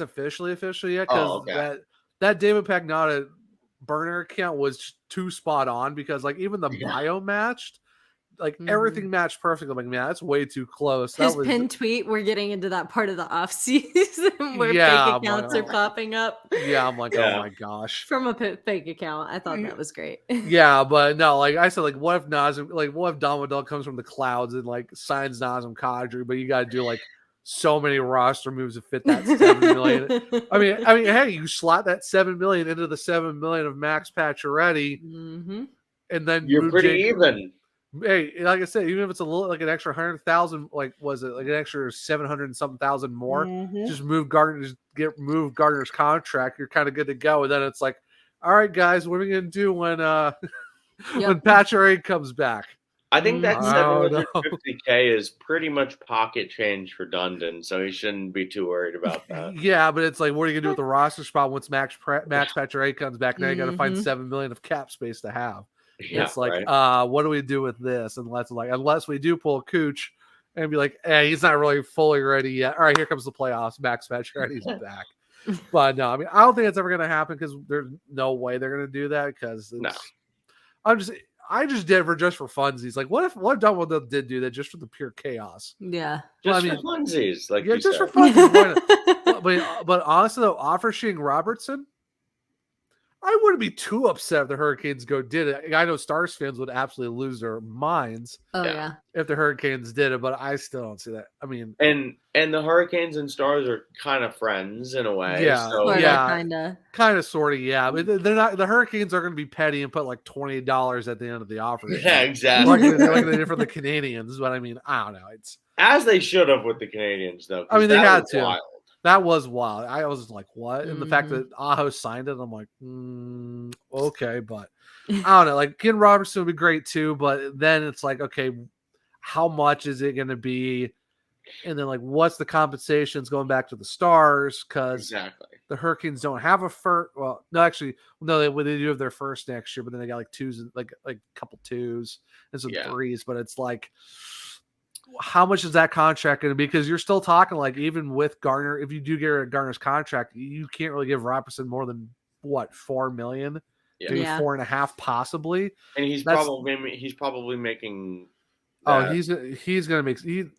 officially yet because that David Pagnotta burner account was too spot on because like even the bio matched. Like everything matched perfectly. I'm like, man, that's way too close. His pinned tweet, we're getting into that part of the off season where fake accounts are popping up. Yeah, I'm like, oh my gosh. From a fake account. I thought that was great. Yeah, but no, like I said, like what if Don comes from the clouds and like signs Nazem Kadri, but you gotta do like so many roster moves to fit that 7 million. I mean, hey, you slot that 7 million into the 7 million of Max Pacioretty, and then you're pretty even. Hey, like I said, even if it's a little like an extra 100,000, like was it like an extra 700 and something thousand more? Just move Gardner's contract. You're kind of good to go. And then it's like, all right, guys, what are we gonna do when when Pacioretty comes back? I think that 750K is pretty much pocket change for Dundon, so he shouldn't be too worried about that. Yeah, but it's like, what are you gonna do with the roster spot once Max Pacioretty comes back? Now you got to find 7 million of cap space to have. Yeah, it's like, what do we do with this? Unless we do pull Cooch and be like, hey, he's not really fully ready yet. All right, here comes the playoffs. Max Pacioretty's back. But no, I mean, I don't think it's ever going to happen because there's no way they're going to do that because I just did it just for funsies. Like, what if Dumbledore did do that just for the pure chaos? Yeah, just for funsies, like just for funsies. But honestly, though, offer sheeting Robertson. I wouldn't be too upset if the Hurricanes did it. I know Stars fans would absolutely lose their minds. If the Hurricanes did it, but I still don't see that. I mean, and the Hurricanes and Stars are kind of friends in a way. Yeah, so. kind of, sort of, yeah. But they're not. The Hurricanes are going to be petty and put like $20 at the end of the offer. Yeah, exactly. Like they did for the Canadians. But I mean, I don't know. It's as they should have with the Canadians, though. I mean, they had to. Wild. That was wild. I was like, what? And the fact that Aho signed it, I'm like, okay, but I don't know. Like, Ken Robertson would be great too, but then it's like, okay, how much is it going to be? And then, like, what's the compensations going back to the Stars? Because the Hurricanes don't have a first. Well, no, actually, no, they do have their first next year, but then they got like twos, like a couple twos and some threes. But it's like, how much is that contract going to be? Because you're still talking like even with Garner, if you do get Garner's contract, you can't really give Robertson more than what, 4 million, maybe 4.5 possibly. And he's probably making. He's going to make. The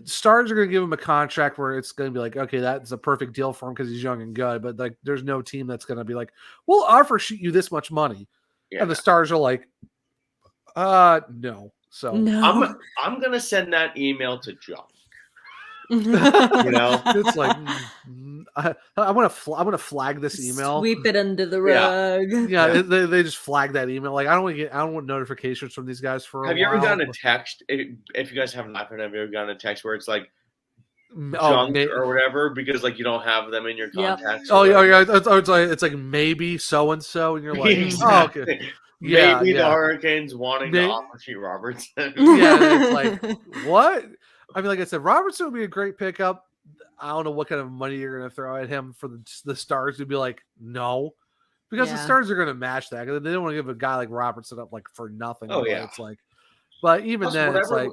Stars are going to give him a contract where it's going to be like, okay, that's a perfect deal for him because he's young and good. But like, there's no team that's going to be like, we'll offer you this much money, and the Stars are like, no. So I'm gonna send that email to John. It's like I want to flag this email, sweep it under the rug. Yeah. They just flag that email. Like I don't want notifications from these guys for. Have you ever gotten a text? If you guys haven't, have you ever gotten a text where it's like junk or whatever because like you don't have them in your contacts? It's like maybe so and so, and you're like, exactly. Okay. Maybe the Hurricanes wanting to offer sheet Robertson. It's like, what? I mean, like I said, Robertson would be a great pickup. I don't know what kind of money you're going to throw at him for the Stars to be like, no. Because the Stars are going to match that. They don't want to give a guy like Robertson up like for nothing. It's like, but even plus, then it's like.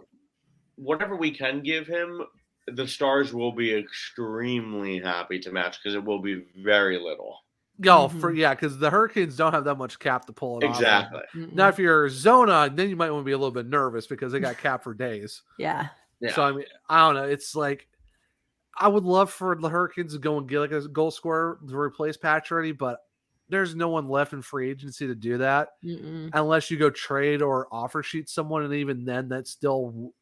Whatever we can give him, the Stars will be extremely happy to match because it will be very little. Because the Hurricanes don't have that much cap to pull it off. Exactly. Now, if you're Zona, then you might want to be a little bit nervous because they got cap for days. Yeah. So, I mean, I don't know. It's like, I would love for the Hurricanes to go and get like a goal scorer to replace Pacioretty, but there's no one left in free agency to do that unless you go trade or offer sheet someone, and even then, that's still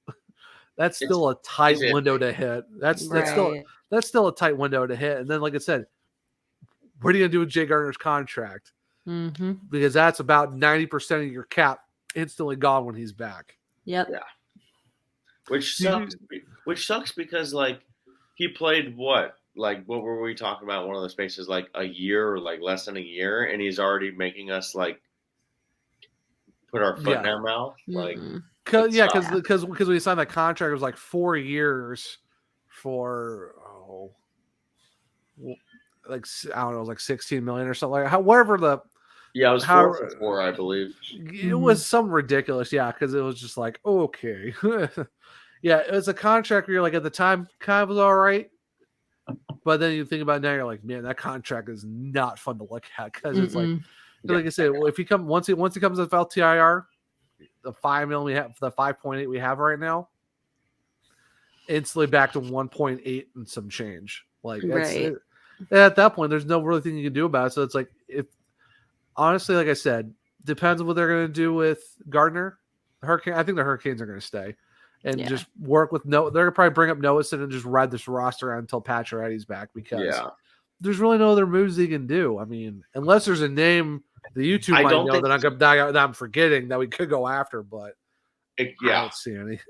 a tight window to hit. That's still a tight window to hit. And then, like I said, what are you going to do with Jay Gardner's contract? Because that's about 90% of your cap instantly gone when he's back. Yep. Yeah. Which sucks because, like, he played what? Like, what were we talking about? One of the spaces, like, a year or, like, less than a year, and he's already making us, like, put our foot in our mouth? Like, because when he signed that contract, it was, like, 4 years for, like, I don't know, it was like 16 million or something like whatever the it was 4 I believe. It was some ridiculous, because it was just like, okay. It was a contract where you're like, at the time kind of was all right, But then you think about it now, you're like, man, that contract is not fun to look at because it's like I said, well, if he once he comes with LTIR, the $5 million we have, the 5.8 we have right now, instantly back to 1.8 and some change. Like at that point, there's no really thing you can do about it. So it's like, if honestly, like I said, depends on what they're going to do with Gardner. Hurricane, I think the Hurricanes are going to stay and just work with Noah. They're going to probably bring up Noah and just ride this roster out until Pacioretty's back because there's really no other moves they can do. I mean, unless there's a name the YouTube might know that I'm forgetting that we could go after, but I don't see any.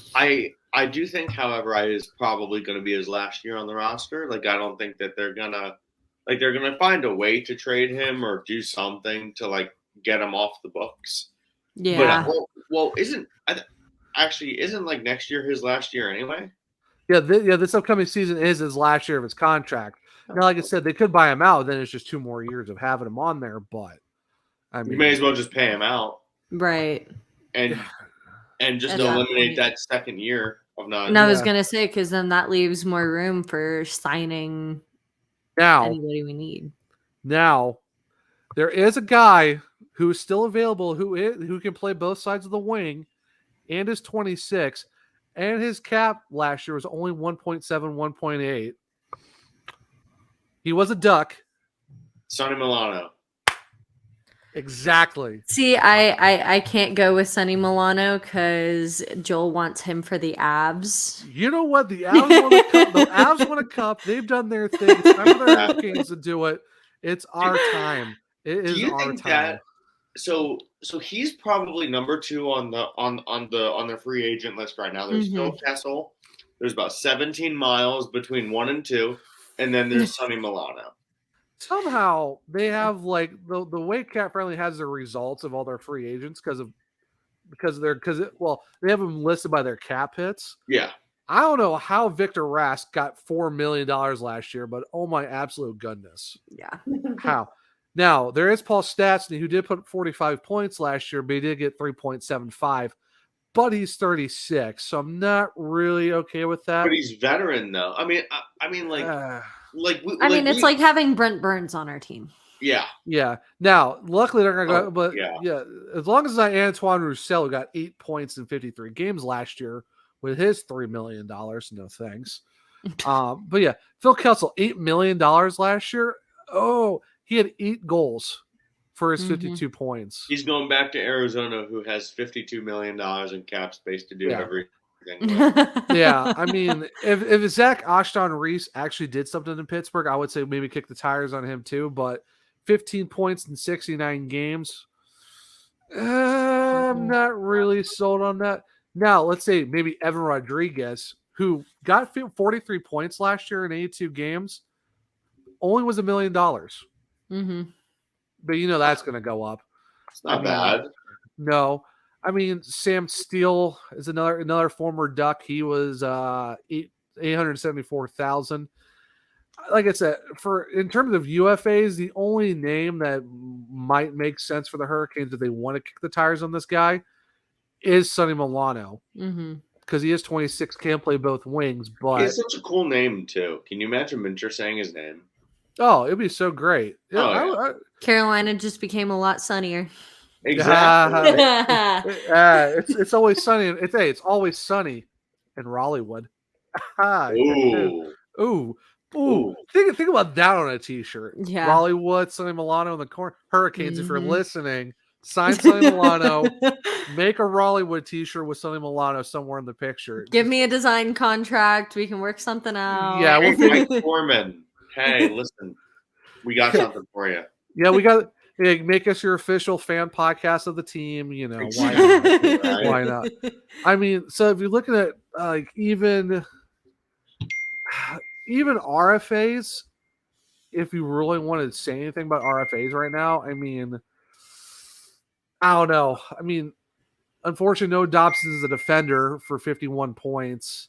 I do think, however, is probably going to be his last year on the roster. Like, I don't think that they're gonna find a way to trade him or do something to like get him off the books. Yeah. But isn't like next year his last year anyway? Yeah, this upcoming season is his last year of his contract. Now, like I said, they could buy him out. Then it's just 2 more years of having him on there. But I mean, you may as well just pay him out, right? And just eliminate that second year of not. And I was gonna say, because then that leaves more room for signing anybody we need. Now, there is a guy who is still available who can play both sides of the wing, and is 26, and his cap last year was only 1.7, 1.8. He was a Duck. Sonny Milano. Exactly. See, I can't go with Sonny Milano because Joel wants him for the Avs. You know what? The Avs want a cup. The Avs want a cup. They've done their thing. It's time for the Hurricanes to do it. It's our time. It is our time. So he's probably number 2 on the free agent list right now. There's Phil Kessel. There's about 17 miles between 1 and 2, and then there's Sonny Milano. Somehow they have like the way Cap Friendly has the results of all their free agents because they have them listed by their cap hits. Yeah. I don't know how Victor Rask got $4 million last year, but oh my absolute goodness. Yeah. How? Now, there is Paul Stastny, who did put 45 points last year, but he did get 3.75. But he's 36, so I'm not really okay with that. But he's veteran, though. I mean, it's like having Brent Burns on our team. Yeah. Yeah. Now, luckily they're going to go, but as long as it's not Antoine Roussel, who got 8 points in 53 games last year with his $3 million, no thanks. But yeah, Phil Kessel, $8 million last year. Oh, he had 8 goals for his 52 points. He's going back to Arizona, who has $52 million in cap space to do everything. Yeah, I mean, if Zach Ashton-Reese actually did something in Pittsburgh, I would say maybe kick the tires on him too. But 15 points in 69 games, I'm not really sold on that. Now, let's say maybe Evan Rodriguez, who got 43 points last year in 82 games, only was $1 million. Mm-hmm. But you know that's going to go up. It's not bad. No. I mean, Sam Steele is another former Duck. He was $874,000. Like I said, in terms of UFAs, the only name that might make sense for the Hurricanes if they want to kick the tires on this guy is Sonny Milano. Because he is 26, can play both wings. But he has such a cool name too. Can you imagine Minter saying his name? Oh, it'd be so great. Carolina just became a lot sunnier. Exactly. It's always sunny. It's always sunny in Raleighwood. Ooh. Think about that on a t-shirt. Yeah. Raleighwood, Sonny Milano in the corner. Hurricanes, if you're listening, sign Sonny Milano. Make a Raleighwood t-shirt with Sonny Milano somewhere in the picture. Give me a design contract. We can work something out. Yeah, Mike Foreman. Hey, listen, we got something for you. Yeah, we got. Yeah, make us your official fan podcast of the team. You know, why not? Why not? I mean, so if you're looking at like even RFAs, if you really wanted to say anything about RFAs right now, I mean, I don't know. I mean, unfortunately, Noah Dobson is a defender for 51 points.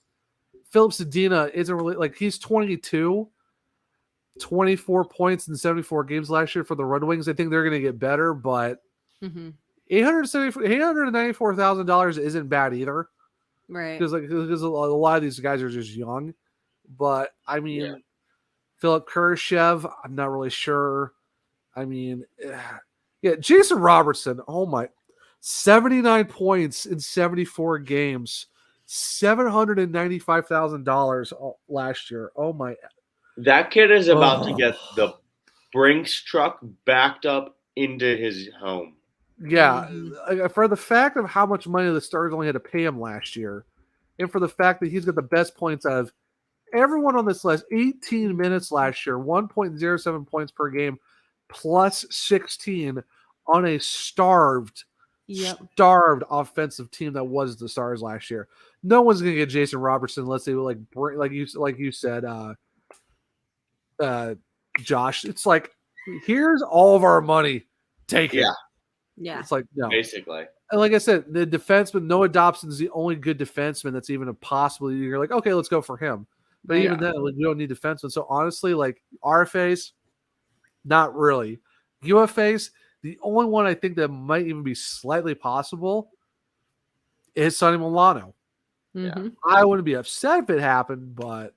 Philip Zadina isn't really like he's 22. 24 points in 74 games last year for the Red Wings. I think they're going to get better, but $894,000 isn't bad either. Right. Because a lot of these guys are just young. But I mean, Philip Kurashev, I'm not really sure. I mean, yeah, Jason Robertson, 79 points in 74 games, $795,000 last year. Oh my. That kid is about to get the Brinks truck backed up into his home. Yeah, for the fact of how much money the Stars only had to pay him last year, and for the fact that he's got the best points out of everyone on this list, 18 minutes last year, 1.07 points per game, plus 16 on a starved offensive team that was the Stars last year. No one's going to get Jason Robertson unless they like you said, Josh. It's like, here's all of our money, take it. Yeah, it's like no. Basically. And like I said, the defenseman Noah Dobson is the only good defenseman that's even a possibility. You're like, okay, let's go for him. But even then, like, we don't need defensemen. So honestly, like RFAs, not really. UFAs, the only one I think that might even be slightly possible is Sonny Milano. Mm-hmm. I wouldn't be upset if it happened, but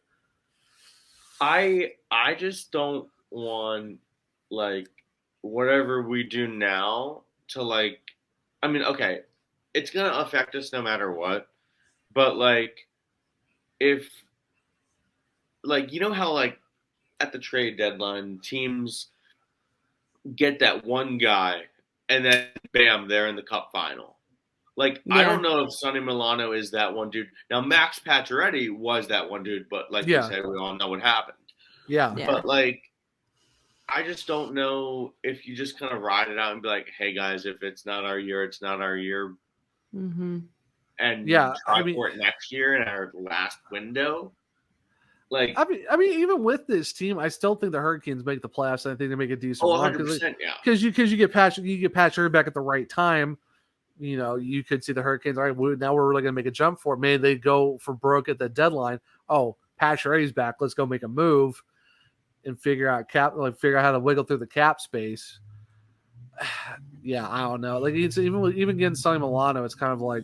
I just don't want like whatever we do now to like. I mean, okay, it's gonna affect us no matter what. But like, if like you know how like at the trade deadline teams get that one guy and then bam, they're in the cup final. Like, I don't know if Sonny Milano is that one dude. Now, Max Pacioretty was that one dude, but like you said, we all know what happened. Yeah. But like, I just don't know if you just kind of ride it out and be like, hey guys, if it's not our year, it's not our year. Mm-hmm. And try for it next year in our last window. Like, I mean, even with this team, I still think the Hurricanes make the playoffs. And I think they make a decent run. 100%, because you get Pacioretty back at the right time. You know, you could see the Hurricanes. All right, now we're really going to make a jump for it. Maybe they go for broke at the deadline. Oh, Pacioretty's back. Let's go make a move and figure out how to wiggle through the cap space. Yeah, I don't know. Like it's even getting Sonny Milano, it's kind of like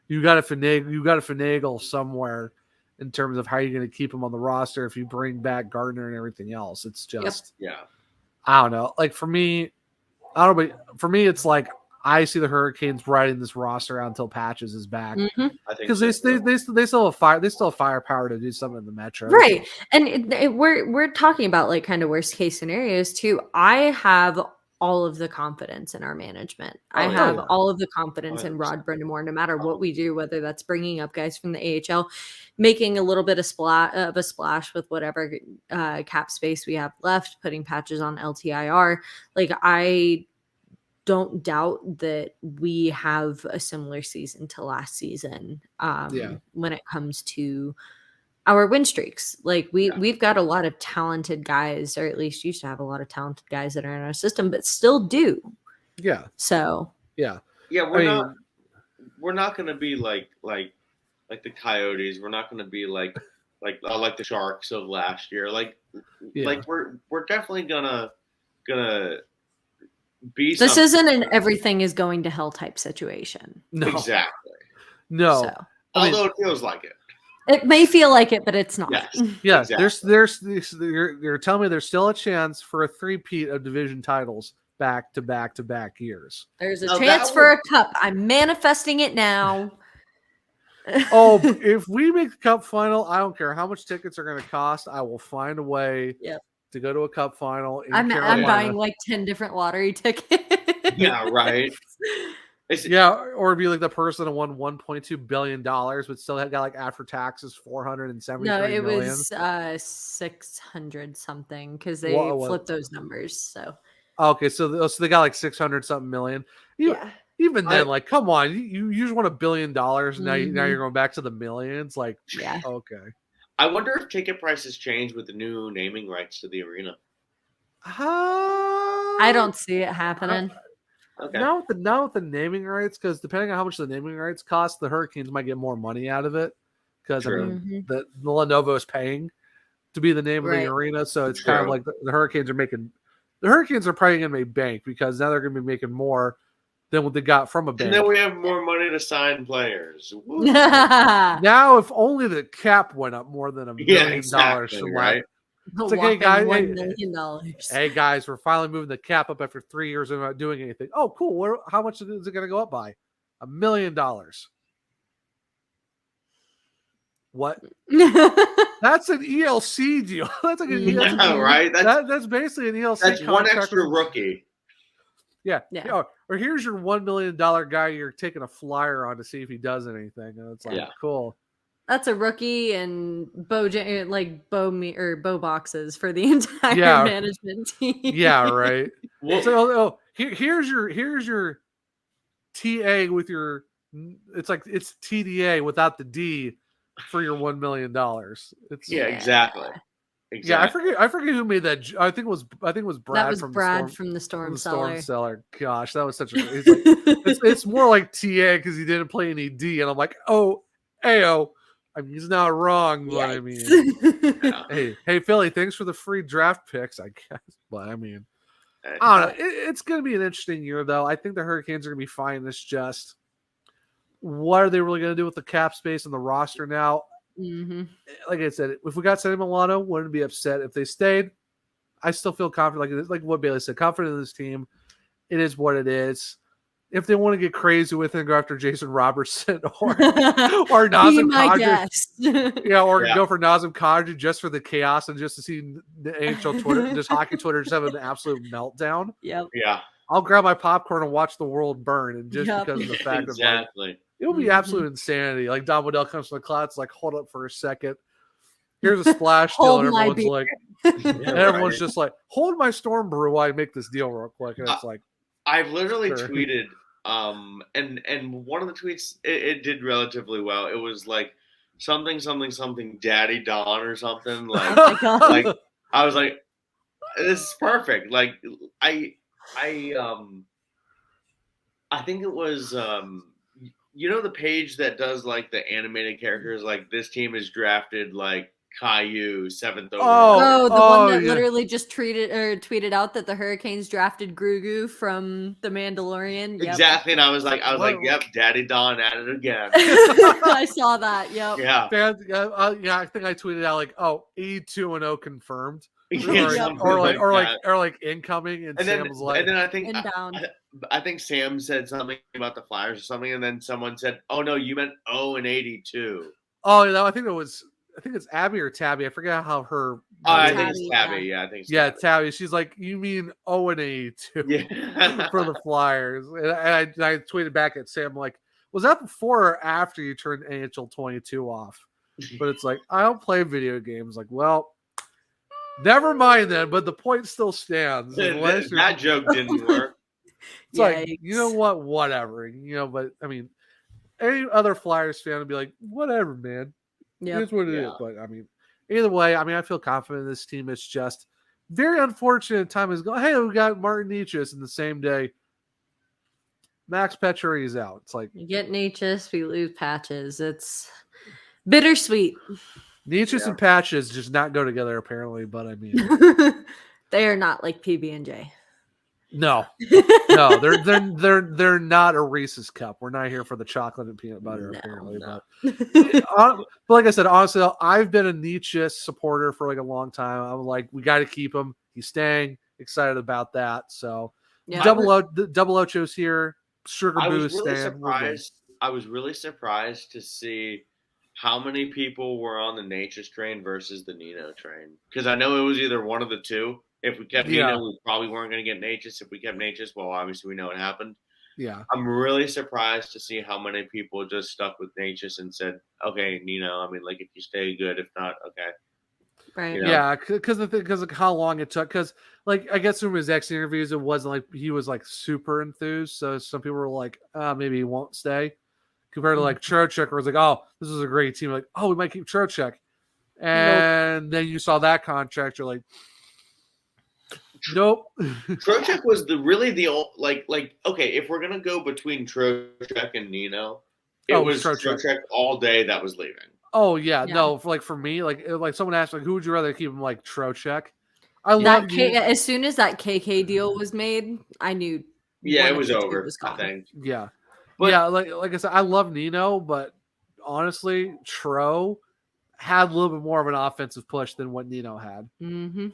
you got to finagle somewhere in terms of how you're going to keep him on the roster if you bring back Gardner and everything else. It's just I don't know. Like for me, I don't know, but for me, it's like I see the Hurricanes riding this roster out until Patches is back because they still have firepower to do something in the Metro, right? And we're talking about like kind of worst case scenarios too. I have all of the confidence in our management. I have all of the confidence in Rod Brindamore, no matter what we do, whether that's bringing up guys from the AHL, making a little bit of a splash with whatever cap space we have left, putting Patches on LTIR. Like I don't doubt that we have a similar season to last season when it comes to our win streaks. Like we've got a lot of talented guys, or at least used to have a lot of talented guys that are in our system, but still do. Yeah. So we're not going to be like the Coyotes. We're not going to be like the Sharks of last year. Like we're definitely gonna be. This isn't an everything is going to hell type situation. No. Exactly. No. So, although it feels like it. It may feel like it, but it's not. Yes. Exactly. You're telling me there's still a chance for a three-peat of division titles back to back years. There's a chance for a cup. I'm manifesting it now. If we make the cup final, I don't care how much tickets are going to cost. I will find a way to go to a cup final. I'm buying like 10 different lottery tickets. Yeah, right. Or be like the person that won $1.2 billion, but still had got like after taxes $473 million. No, it was 600 something because they flipped those numbers. So okay, so they got like 600 something million. Even then, like, come on, you just won $1 billion. Now you're going back to the millions. Like, okay. I wonder if ticket prices change with the new naming rights to the arena. I don't see it happening. Okay. Not with the naming rights, because depending on how much the naming rights cost, the Hurricanes might get more money out of it. Because the Lenovo is paying to be the name of the arena, so it's kind of like the Hurricanes are making. The Hurricanes are probably going to make bank because now they're going to be making more than what they got from a bank. And then we have more money to sign players. Woo. Now, if only the cap went up more than $1 million exactly, from right? It's like, hey guys, $1 million. Hey guys, we're finally moving the cap up after 3 years of not doing anything. Oh, cool. How much is it going to go up by? $1 million. What? That's an ELC deal. That's like an ELC deal. Right? That's basically an ELC. That's one extra rookie. Yeah. Or here's your $1 million guy you're taking a flyer on to see if he does anything. And it's like, cool. That's a rookie and bow boxes for the entire management team. Yeah, right. So here's your TA with your. It's TDA without the D for your $1 million. Exactly. Yeah, I forget who made that. I think it was Brad. That was Brad from the Storm Cellar. Gosh, that was such a. It's more like TA because he didn't play any D, and I'm like, oh, ayo. I mean, he's not wrong, but I mean, hey, Philly, thanks for the free draft picks, I guess. But I mean, I don't know. It's going to be an interesting year, though. I think the Hurricanes are going to be fine. It's just, what are they really going to do with the cap space and the roster now? Mm-hmm. Like I said, if we got Sonny Milano, wouldn't be upset. If they stayed, I still feel confident. Like what Bailey said, confident in this team. It is what it is. If they want to get crazy with it and go after Jason Robertson or Nazem Kadri, go for Nazem Kadri just for the chaos and just to see the NHL Twitter, just hockey Twitter, just have an absolute meltdown. Yep. Yeah. I'll grab my popcorn and watch the world burn, and just because of the fact of it will be absolute insanity. Like Don Waddell comes from the clouds, like hold up for a second. Here's a splash deal, and everyone's like, everyone's just like, hold my storm brew while I make this deal real quick, and it's like, I've literally tweeted. And one of the tweets it did relatively well. It was like something Daddy Don or something like like I was like, this is perfect. Like I think it was the page that does like the animated characters, like this team is drafted like Caillou 7th overall. The one that literally just tweeted out that the Hurricanes drafted Grogu from The Mandalorian. Yep. Exactly, and I was like, yep, Daddy Don at it again. I saw that. Yep. Yeah. I think I tweeted out like, 82-0 confirmed, or like incoming, and Sam was like, and then I think inbound. I think Sam said something about the Flyers or something, and then someone said, "Oh no, you meant 0-82." Oh no, I think it's Abby or Tabby. I forget how her. I think it's Tabby. Yeah, I think it's Tabby. Tabby. She's like, you mean 0-82 for the Flyers? And I tweeted back at Sam like, was that before or after you turned NHL 22 off? But it's like, I don't play video games. Like, well, never mind then. But the point still stands. That joke didn't work. It's like, you know what? Whatever. But I mean, any other Flyers fan would be like, whatever, man. Yeah, it's what it is. But I mean, either way, I feel confident in this team. It's just very unfortunate time is going. Hey, we got Martinock in the same day. Max Pacioretty is out. It's like you get Necas, we lose Patches. It's bittersweet. Necas and Patches just not go together apparently. But I mean, they are not like PB&J. No, they're not a Reese's cup. We're not here for the chocolate and peanut butter, apparently. No. But like I said, honestly, I've been a Necas supporter for like a long time. I'm like, we got to keep him. He's staying. Excited about that. So, Double Ocho's here. Sugarboo is staying. I was really surprised to see how many people were on the Necas train versus the Nino train, because I know it was either one of the two. If we kept Nino, we probably weren't going to get Necas. If we kept Necas, well, obviously we know what happened. Yeah. I'm really surprised to see how many people just stuck with Necas and said, okay, Nino, I mean, like, if you stay good, if not, okay. Right. Yeah, because of how long it took. Because, like, I guess from his ex interviews, it wasn't like he was, like, super enthused. So some people were like, maybe he won't stay. Compared to, like, Trocheck, where it's like, oh, this is a great team. Like, oh, we might keep Trocheck. And then you saw that contract. You're like, nope. Trocheck was really the okay, if we're gonna go between Trocheck and Nino, it was Trocheck all day that was leaving. Oh yeah. No, for me, like someone asked, like, who would you rather keep him, like Trocheck? I love as soon as that KK deal was made, I knew Yeah, one it of was the two over, was I gone. think. Yeah. But, yeah, like I said, I love Nino, but honestly, Tro had a little bit more of an offensive push than what Nino had. Mm-hmm.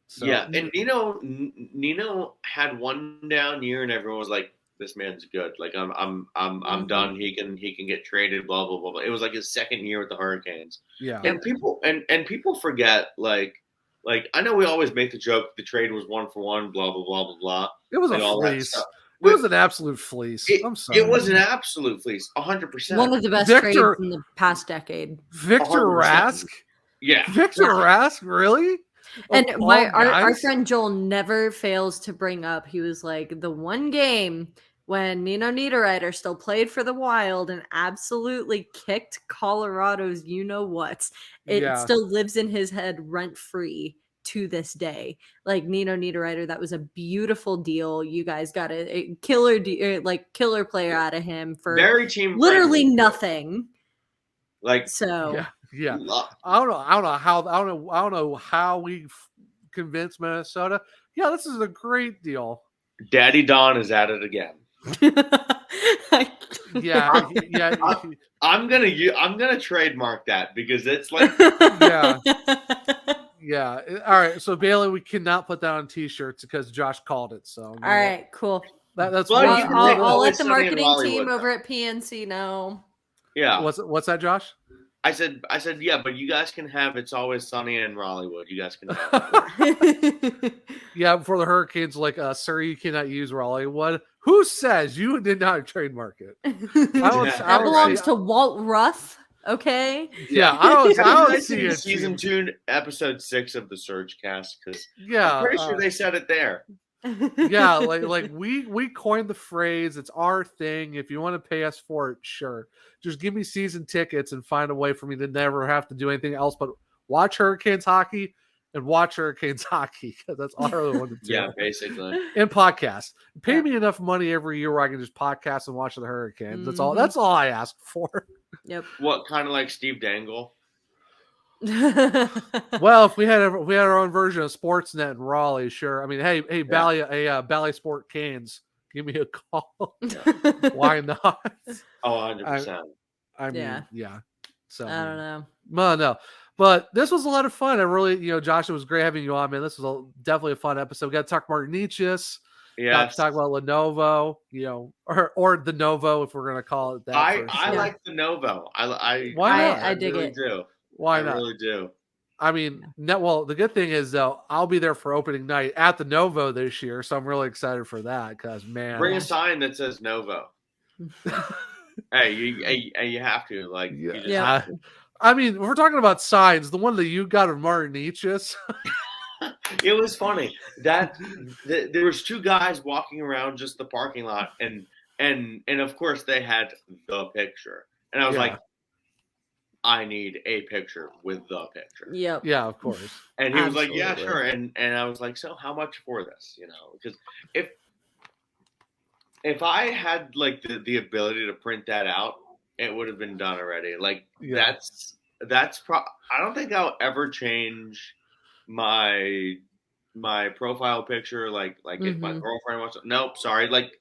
So, yeah, and Nino had one down year, and everyone was like, "This man's good. Like, I'm done. He can get traded. Blah blah blah blah." It was like his second year with the Hurricanes. yeah. And people forget, like I know we always make the joke the trade was 1-for-1, blah blah blah blah blah. It was like a all that fleece. stuff. It was an absolute fleece. I'm sorry. It was an absolute fleece, 100%. One of the best trades in the past decade. Victor 100%. Rask? Yeah. Victor Rask? Really? And Of all our guys? friend Joel never fails to bring up, he was like, the one game when Nino Niederreiter still played for the Wild and absolutely kicked Colorado's you-know-whats, it still lives in his head rent-free to this day. Like Nino Niederreiter, that was a beautiful deal. You guys got a killer killer player out of him for very team literally friendly. nothing. Like, so yeah. I don't know how we convinced Minnesota. Yeah, this is a great deal. Daddy Don is at it again. Yeah. I'm gonna trademark that because it's like yeah. All right. So Bailey, we cannot put that on T-shirts because Josh called it. So all right, cool. That's Well, one. you can I'll let Always the Sunny in marketing team Raleighwood, over at PNC know. Yeah. What's that, Josh? I said yeah, but you guys can have It's Always Sunny in Raleighwood. You guys can have it. Yeah, before the Hurricanes, like, sir, you cannot use Raleighwood. Who says you did not trademark it? That belongs to Walt Ruff. Okay. Yeah, I don't see it. Season 2, episode 6 of the SurgeCast, because yeah, I'm pretty sure they said it there. Yeah, like we coined the phrase. It's our thing. If you want to pay us for it, sure. Just give me season tickets and find a way for me to never have to do anything else but watch Hurricanes hockey and watch Hurricanes hockey, because that's all I really want to do. Yeah, basically. And podcast. Pay me enough money every year where I can just podcast and watch the Hurricanes. That's all. That's all I ask for. Yep. What, kind of like Steve Dangle? Well, if we had our own version of Sportsnet in Raleigh, sure. I mean, hey, Bally Sport Canes, give me a call. Why not? Oh, 100%. I mean, yeah. So I don't know. Well, no. But this was a lot of fun. I really, Josh, it was great having you on, man. This was definitely a fun episode. We got to talk Martinock. Yeah. Got to talk about Lenovo, or the Novo, if we're going to call it that. I like the Novo. Why not? I dig really it. Do. Why not? I really do. I mean, well, the good thing is, though, I'll be there for opening night at the Novo this year, so I'm really excited for that. Because, man, bring a sign that says Novo. Hey, you have to have to. I mean, we're talking about signs. The one that you got of Martinock. It was funny that there was two guys walking around just the parking lot, and of course they had the picture, and I was like, I need a picture with the picture. Yep. Yeah, of course. And he was like, yeah, sure. And I was like, so how much for this? Because if I had like the ability to print that out, it would have been done already. Like that's I don't think I'll ever change my profile picture. Like if my girlfriend wants to, nope, sorry. Like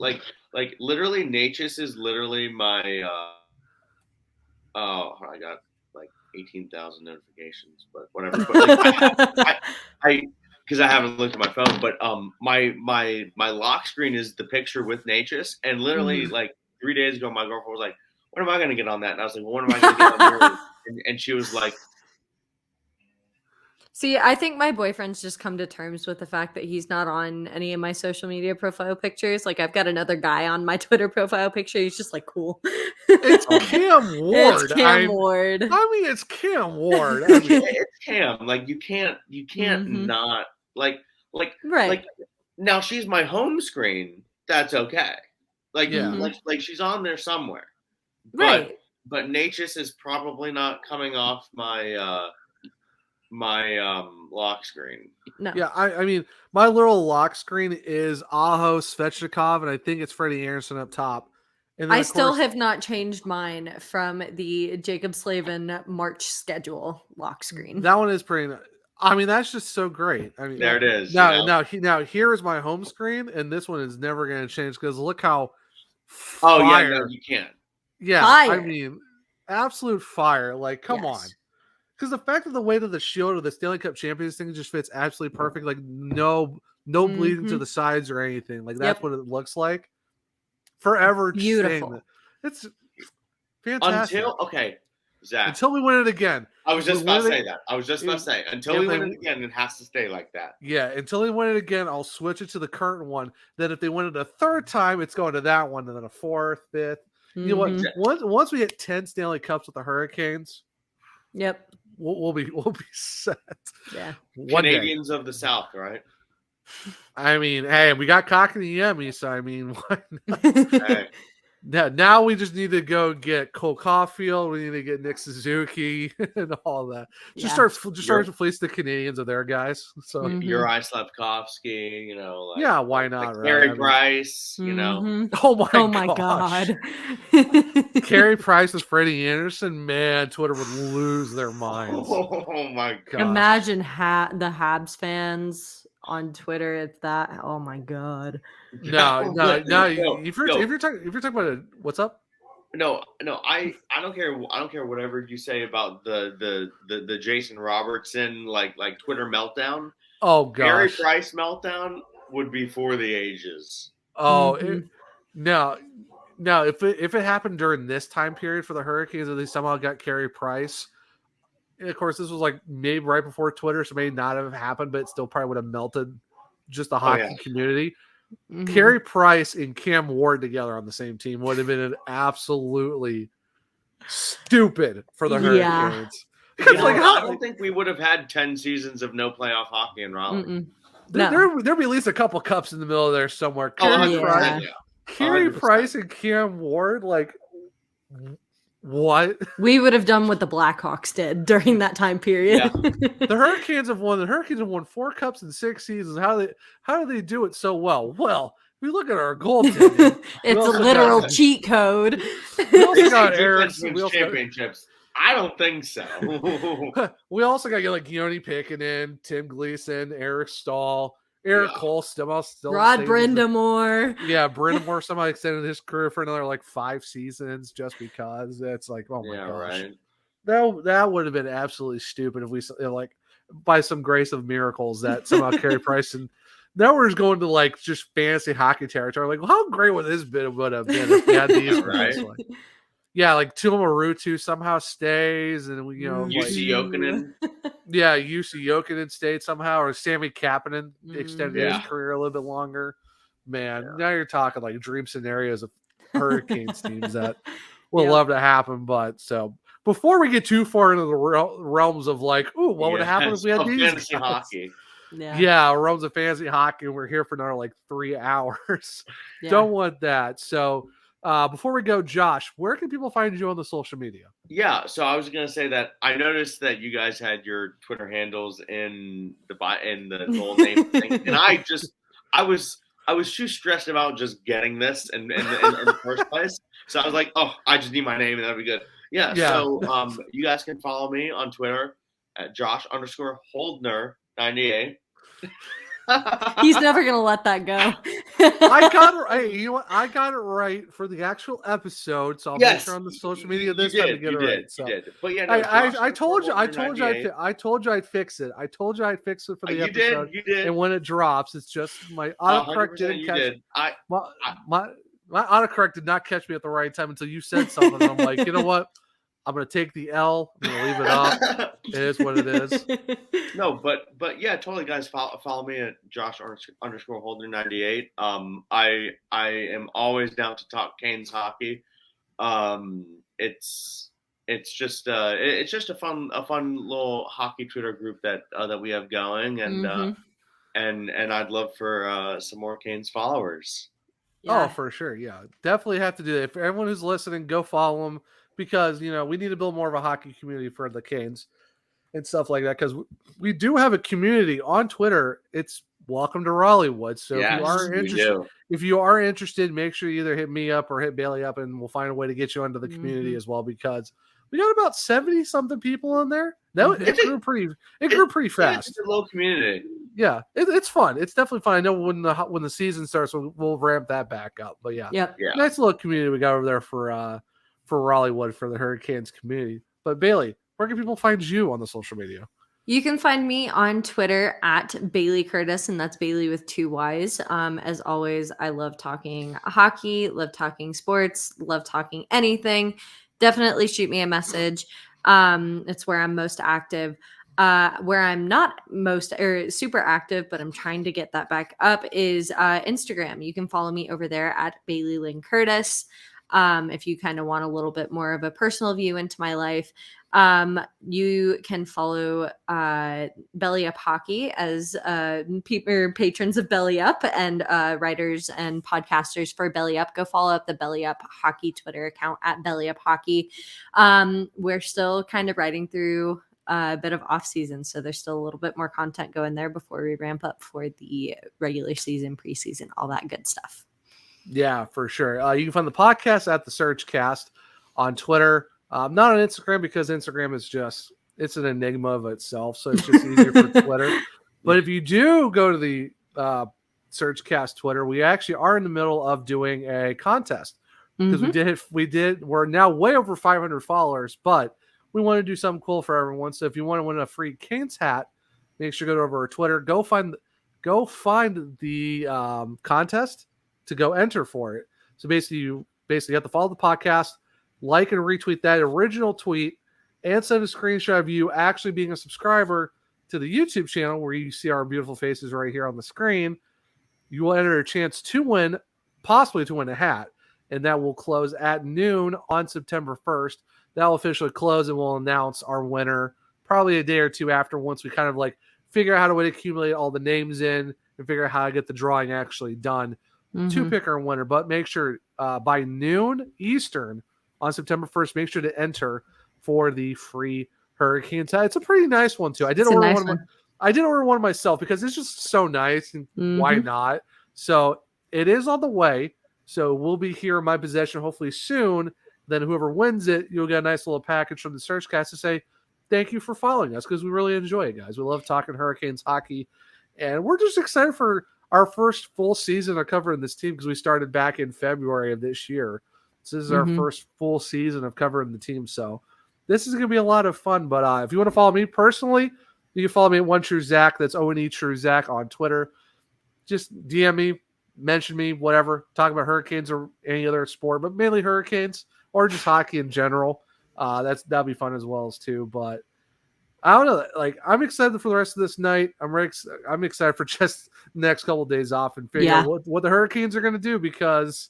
literally Necas is literally my, I got like 18,000 notifications, but whatever. But like, because I haven't looked at my phone, but my lock screen is the picture with Necas, and literally like 3 days ago, my girlfriend was like, "When am I going to get on that?" And I was like, "Well, when am I going to get on yours?" And she was like, See, I think my boyfriend's just come to terms with the fact that he's not on any of my social media profile pictures. Like, I've got another guy on my Twitter profile picture. He's just like, cool. It's Cam Ward. It's Cam Ward. I mean, it's Cam Ward. I mean, it's Cam. Like, you can't not like right. Like, now she's my home screen. That's okay. Like, like she's on there somewhere. Right. But Necas is probably not coming off my lock screen. No. Yeah, I mean, my little lock screen is Aho Svechnikov, and I think it's Freddie Anderson up top. And then, I still have not changed mine from the Jacob Slavin March schedule lock screen. That one is pretty. I mean, that's just so great. I mean, There it is. Now here is my home screen, and this one is never going to change because look how Oh yeah, fire. no, you can't. Yeah, Fire. I mean, absolute fire. Like, come on. Because the fact of the weight of the shield of the Stanley Cup Champions thing just fits absolutely perfect. Like, no bleeding to the sides or anything. Like, that's what it looks like. Forever Beautiful. It's fantastic. Zach. Until we win it again. I was just about to say that. Until we win it again, it has to stay like that. Yeah, until we win it again, I'll switch it to the current one. Then if they win it a third time, it's going to that one, and then a fourth, fifth. You know what? Once we hit 10 Stanley Cups with the Hurricanes, we'll be set. Yeah, Canadians of the South, right? I mean, hey, we got Kotkaniemi, so I mean, why not? Hey. Now we just need to go get Cole Caulfield. We need to get Nick Suzuki and all that. Just start to fleece the Canadians of their guys. So Uri Slavkovsky, you know, like, why not? Like Carey Price, you know. Oh my god. Carey Price and Freddie Anderson, man, Twitter would lose their minds. Oh my god. Imagine the Habs fans on Twitter if that. Oh my god. No. If you're talking about what's up? No. I don't care. I don't care whatever you say about the Jason Robertson like Twitter meltdown. Oh gosh. Carey Price meltdown would be for the ages. Oh no. If it happened during this time period for the Hurricanes, and they somehow got Carey Price. And of course, this was like maybe right before Twitter, so it may not have happened, but it still probably would have melted just the hockey community. Carey Price and Cam Ward together on the same team would have been an absolutely stupid for the Hurricanes. I don't think we would have had 10 seasons of no playoff hockey in Raleigh. There'd be at least a couple cups in the middle there somewhere. Carey Price and Cam Ward, like, what? We would have done what the Blackhawks did during that time period. Yeah. The Hurricanes have won 4 cups in 6 seasons. How do they do it so well? Well, we look at our goaltending. It's a literal cheat code. We also got championships. I don't think so. We also got like Yoni Pickinen, Tim Gleason, Eric Stahl, Eric Cole still Rod Brindamore. Yeah, Brindamore somehow extended his career for another like 5 seasons just because. It's like, oh my gosh. Right. That would have been absolutely stupid if we like by some grace of miracles that somehow Carey Price and now we're just going to like just fantasy hockey territory. Like, well, how great would this would have been if we had these guys? Like, yeah, like Tuomo Ruutu somehow stays, and we, UC Jokinen. Yeah, UC Jokinen stayed somehow, or Sammy Kapanen extended his career a little bit longer. Man, now you're talking like dream scenarios of Hurricanes teams that will love to happen. But so before we get too far into the realms of like, ooh, what would happen if we had these fantasy hockey? Yeah, realms of fantasy hockey, and we're here for another like 3 hours. Don't want that. So. Before we go, Josh, where can people find you on the social media? Yeah, so I was gonna say that I noticed that you guys had your Twitter handles in the whole name thing, and I was too stressed about just getting this in the first place. So I was like, oh, I just need my name and that'll be good. Yeah. So you guys can follow me on Twitter at Josh_Holdner98. He's never gonna let that go. I got it right. You know what? I got it right for the actual episode, so I'll make sure on the social media this time to get it right. So, but yeah, I told you I'd fix it. I told you I'd fix it for the episode. You did. And when it drops, it's just my autocorrect didn't catch. My autocorrect did not catch me at the right time until you said something. And I'm like, you know what? I'm going to take the L. I'm going to leave it up. It is what it is. No, but yeah, totally, guys. Follow me at Josh_Holdner98. I am always down to talk Canes hockey. It's just a fun little hockey Twitter group that we have going, and I'd love for some more Canes followers. Yeah. Oh, for sure. Yeah, definitely have to do that. For everyone who's listening, go follow them. Because, we need to build more of a hockey community for the Canes and stuff like that. Because we do have a community on Twitter. It's welcome to Raleighwood. So if you are interested, make sure you either hit me up or hit Bailey up, and we'll find a way to get you into the community as well. Because we got about 70 something people in there. It grew pretty fast. It's a low community. Yeah, it's fun. It's definitely fun. I know when the season starts, we'll ramp that back up. But yeah, nice little community we got over there for Raleighwood for the Hurricanes community. But Bailey, where can people find you on the social media? You can find me on Twitter at Bailey Curtis, and that's Bailey with 2 Y's. As always, I love talking hockey, love talking sports, love talking anything. Definitely shoot me a message. It's where I'm most active. Where I'm not super active, but I'm trying to get that back up is Instagram. You can follow me over there at Bailey Lynn Curtis. If you kind of want a little bit more of a personal view into my life, you can follow Belly Up Hockey as patrons of Belly Up and writers and podcasters for Belly Up. Go follow up the Belly Up Hockey Twitter account at Belly Up Hockey. We're still kind of writing through a bit of off season, so there's still a little bit more content going there before we ramp up for the regular season, preseason, all that good stuff. Yeah, for sure. You can find the podcast at the SurgeCast on Twitter. Not on Instagram because Instagram is it's an enigma of itself. So it's just easier for Twitter. But if you do go to the SurgeCast Twitter, we actually are in the middle of doing a contest because we're now way over 500 followers, but we want to do something cool for everyone. So if you want to win a free Canes hat, make sure to go over our Twitter, go find the contest to go enter for it. So basically you have to follow the podcast, like and retweet that original tweet, and send a screenshot of you actually being a subscriber to the YouTube channel where you see our beautiful faces right here on the screen. You will enter a chance to possibly win a hat, and that will close at noon on September 1st. That will officially close, and we'll announce our winner probably a day or two after, once we kind of like figure out how to accumulate all the names in and figure out how to get the drawing actually done to pick our winner. But make sure by noon Eastern on September 1st, make sure to enter for the free Hurricanes hat. It's a pretty nice one too. I did order one myself because it's just so nice, and why not? So it is on the way. So we'll be here in my possession hopefully soon. Then whoever wins it, you'll get a nice little package from the SurgeCast to say thank you for following us, because we really enjoy it, guys. We love talking Hurricanes hockey, and we're just excited for our first full season of covering this team, because we started back in February of this year. So this is our first full season of covering the team. So this is going to be a lot of fun. But if you want to follow me personally, you can follow me at OneTrueZach. That's ONE-TrueZach on Twitter. Just DM me, mention me, whatever. Talk about Hurricanes or any other sport, but mainly Hurricanes or just hockey in general. That'll be fun as well as too. But I don't know. Like, I'm excited for the rest of this night. I'm excited for just the next couple of days off and figure out what the Hurricanes are going to do, because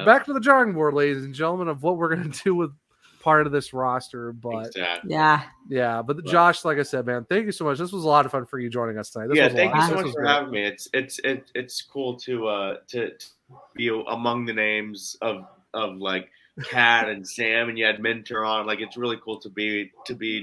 back to the drawing board, ladies and gentlemen, of what we're going to do with part of this roster. But but Josh, like I said, man, thank you so much. This was a lot of fun for you joining us tonight. Thank you so much for having me. It's cool to be among the names of like Kat and Sam, and you had Minter on. Like, it's really cool to be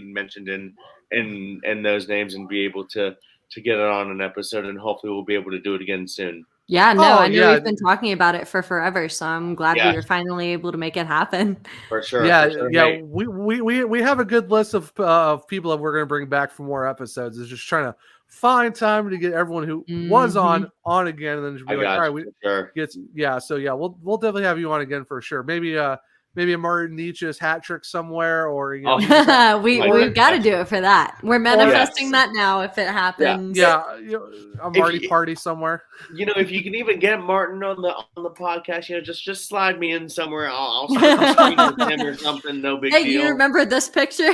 mentioned in those names and be able to get it on an episode, and hopefully we'll be able to do it again soon. Yeah, no, I know we've been talking about it for forever, so I'm glad we were finally able to make it happen. For sure. Yeah. We have a good list of people that we're going to bring back for more episodes. It's just trying to find time to get everyone who was on again, and then just be we'll definitely have you on again for sure. Maybe a Martinock hat trick somewhere, or we've got to do it for that. We're manifesting that now if it happens. A Marty party somewhere. If you can even get Martin on the podcast, just slide me in somewhere. I'll start the screen with him or something. No big deal. Hey, you remember this picture?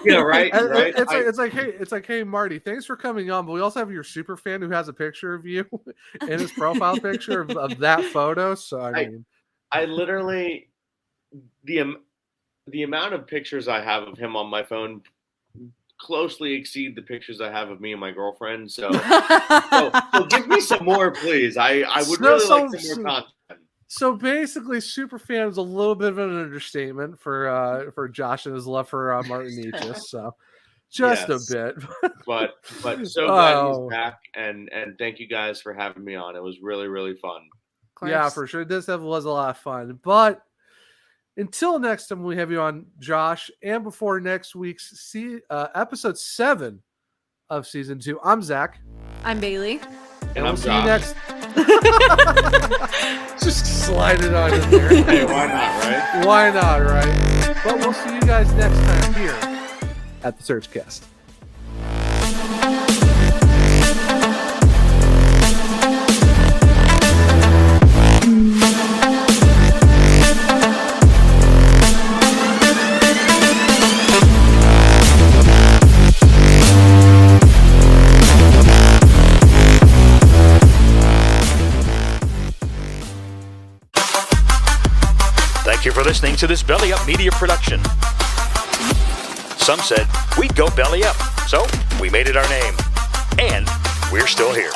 Yeah, right. It's like, hey Marty, thanks for coming on, but we also have your super fan who has a picture of you in his profile picture of that photo. So I literally. The amount of pictures I have of him on my phone closely exceed the pictures I have of me and my girlfriend. So give me some more, please. I would really like some more content. So basically, superfan is a little bit of an understatement for Josh and his love for Martinock. So just a bit, but so glad he's back, and thank you guys for having me on. It was really, really fun. Yeah, for sure. This was a lot of fun, but Until next time, we have you on, Josh, and before next week's episode 7 of season 2, I'm Zach. I'm Bailey. And I'm see you Josh. next. Just slide it on in there. Hey, why not, right? Why not, right? But we'll see you guys next time here at the SurgeCast. Thank you for listening to this Belly Up Media production. Some said we'd go belly up, so we made it our name. And we're still here.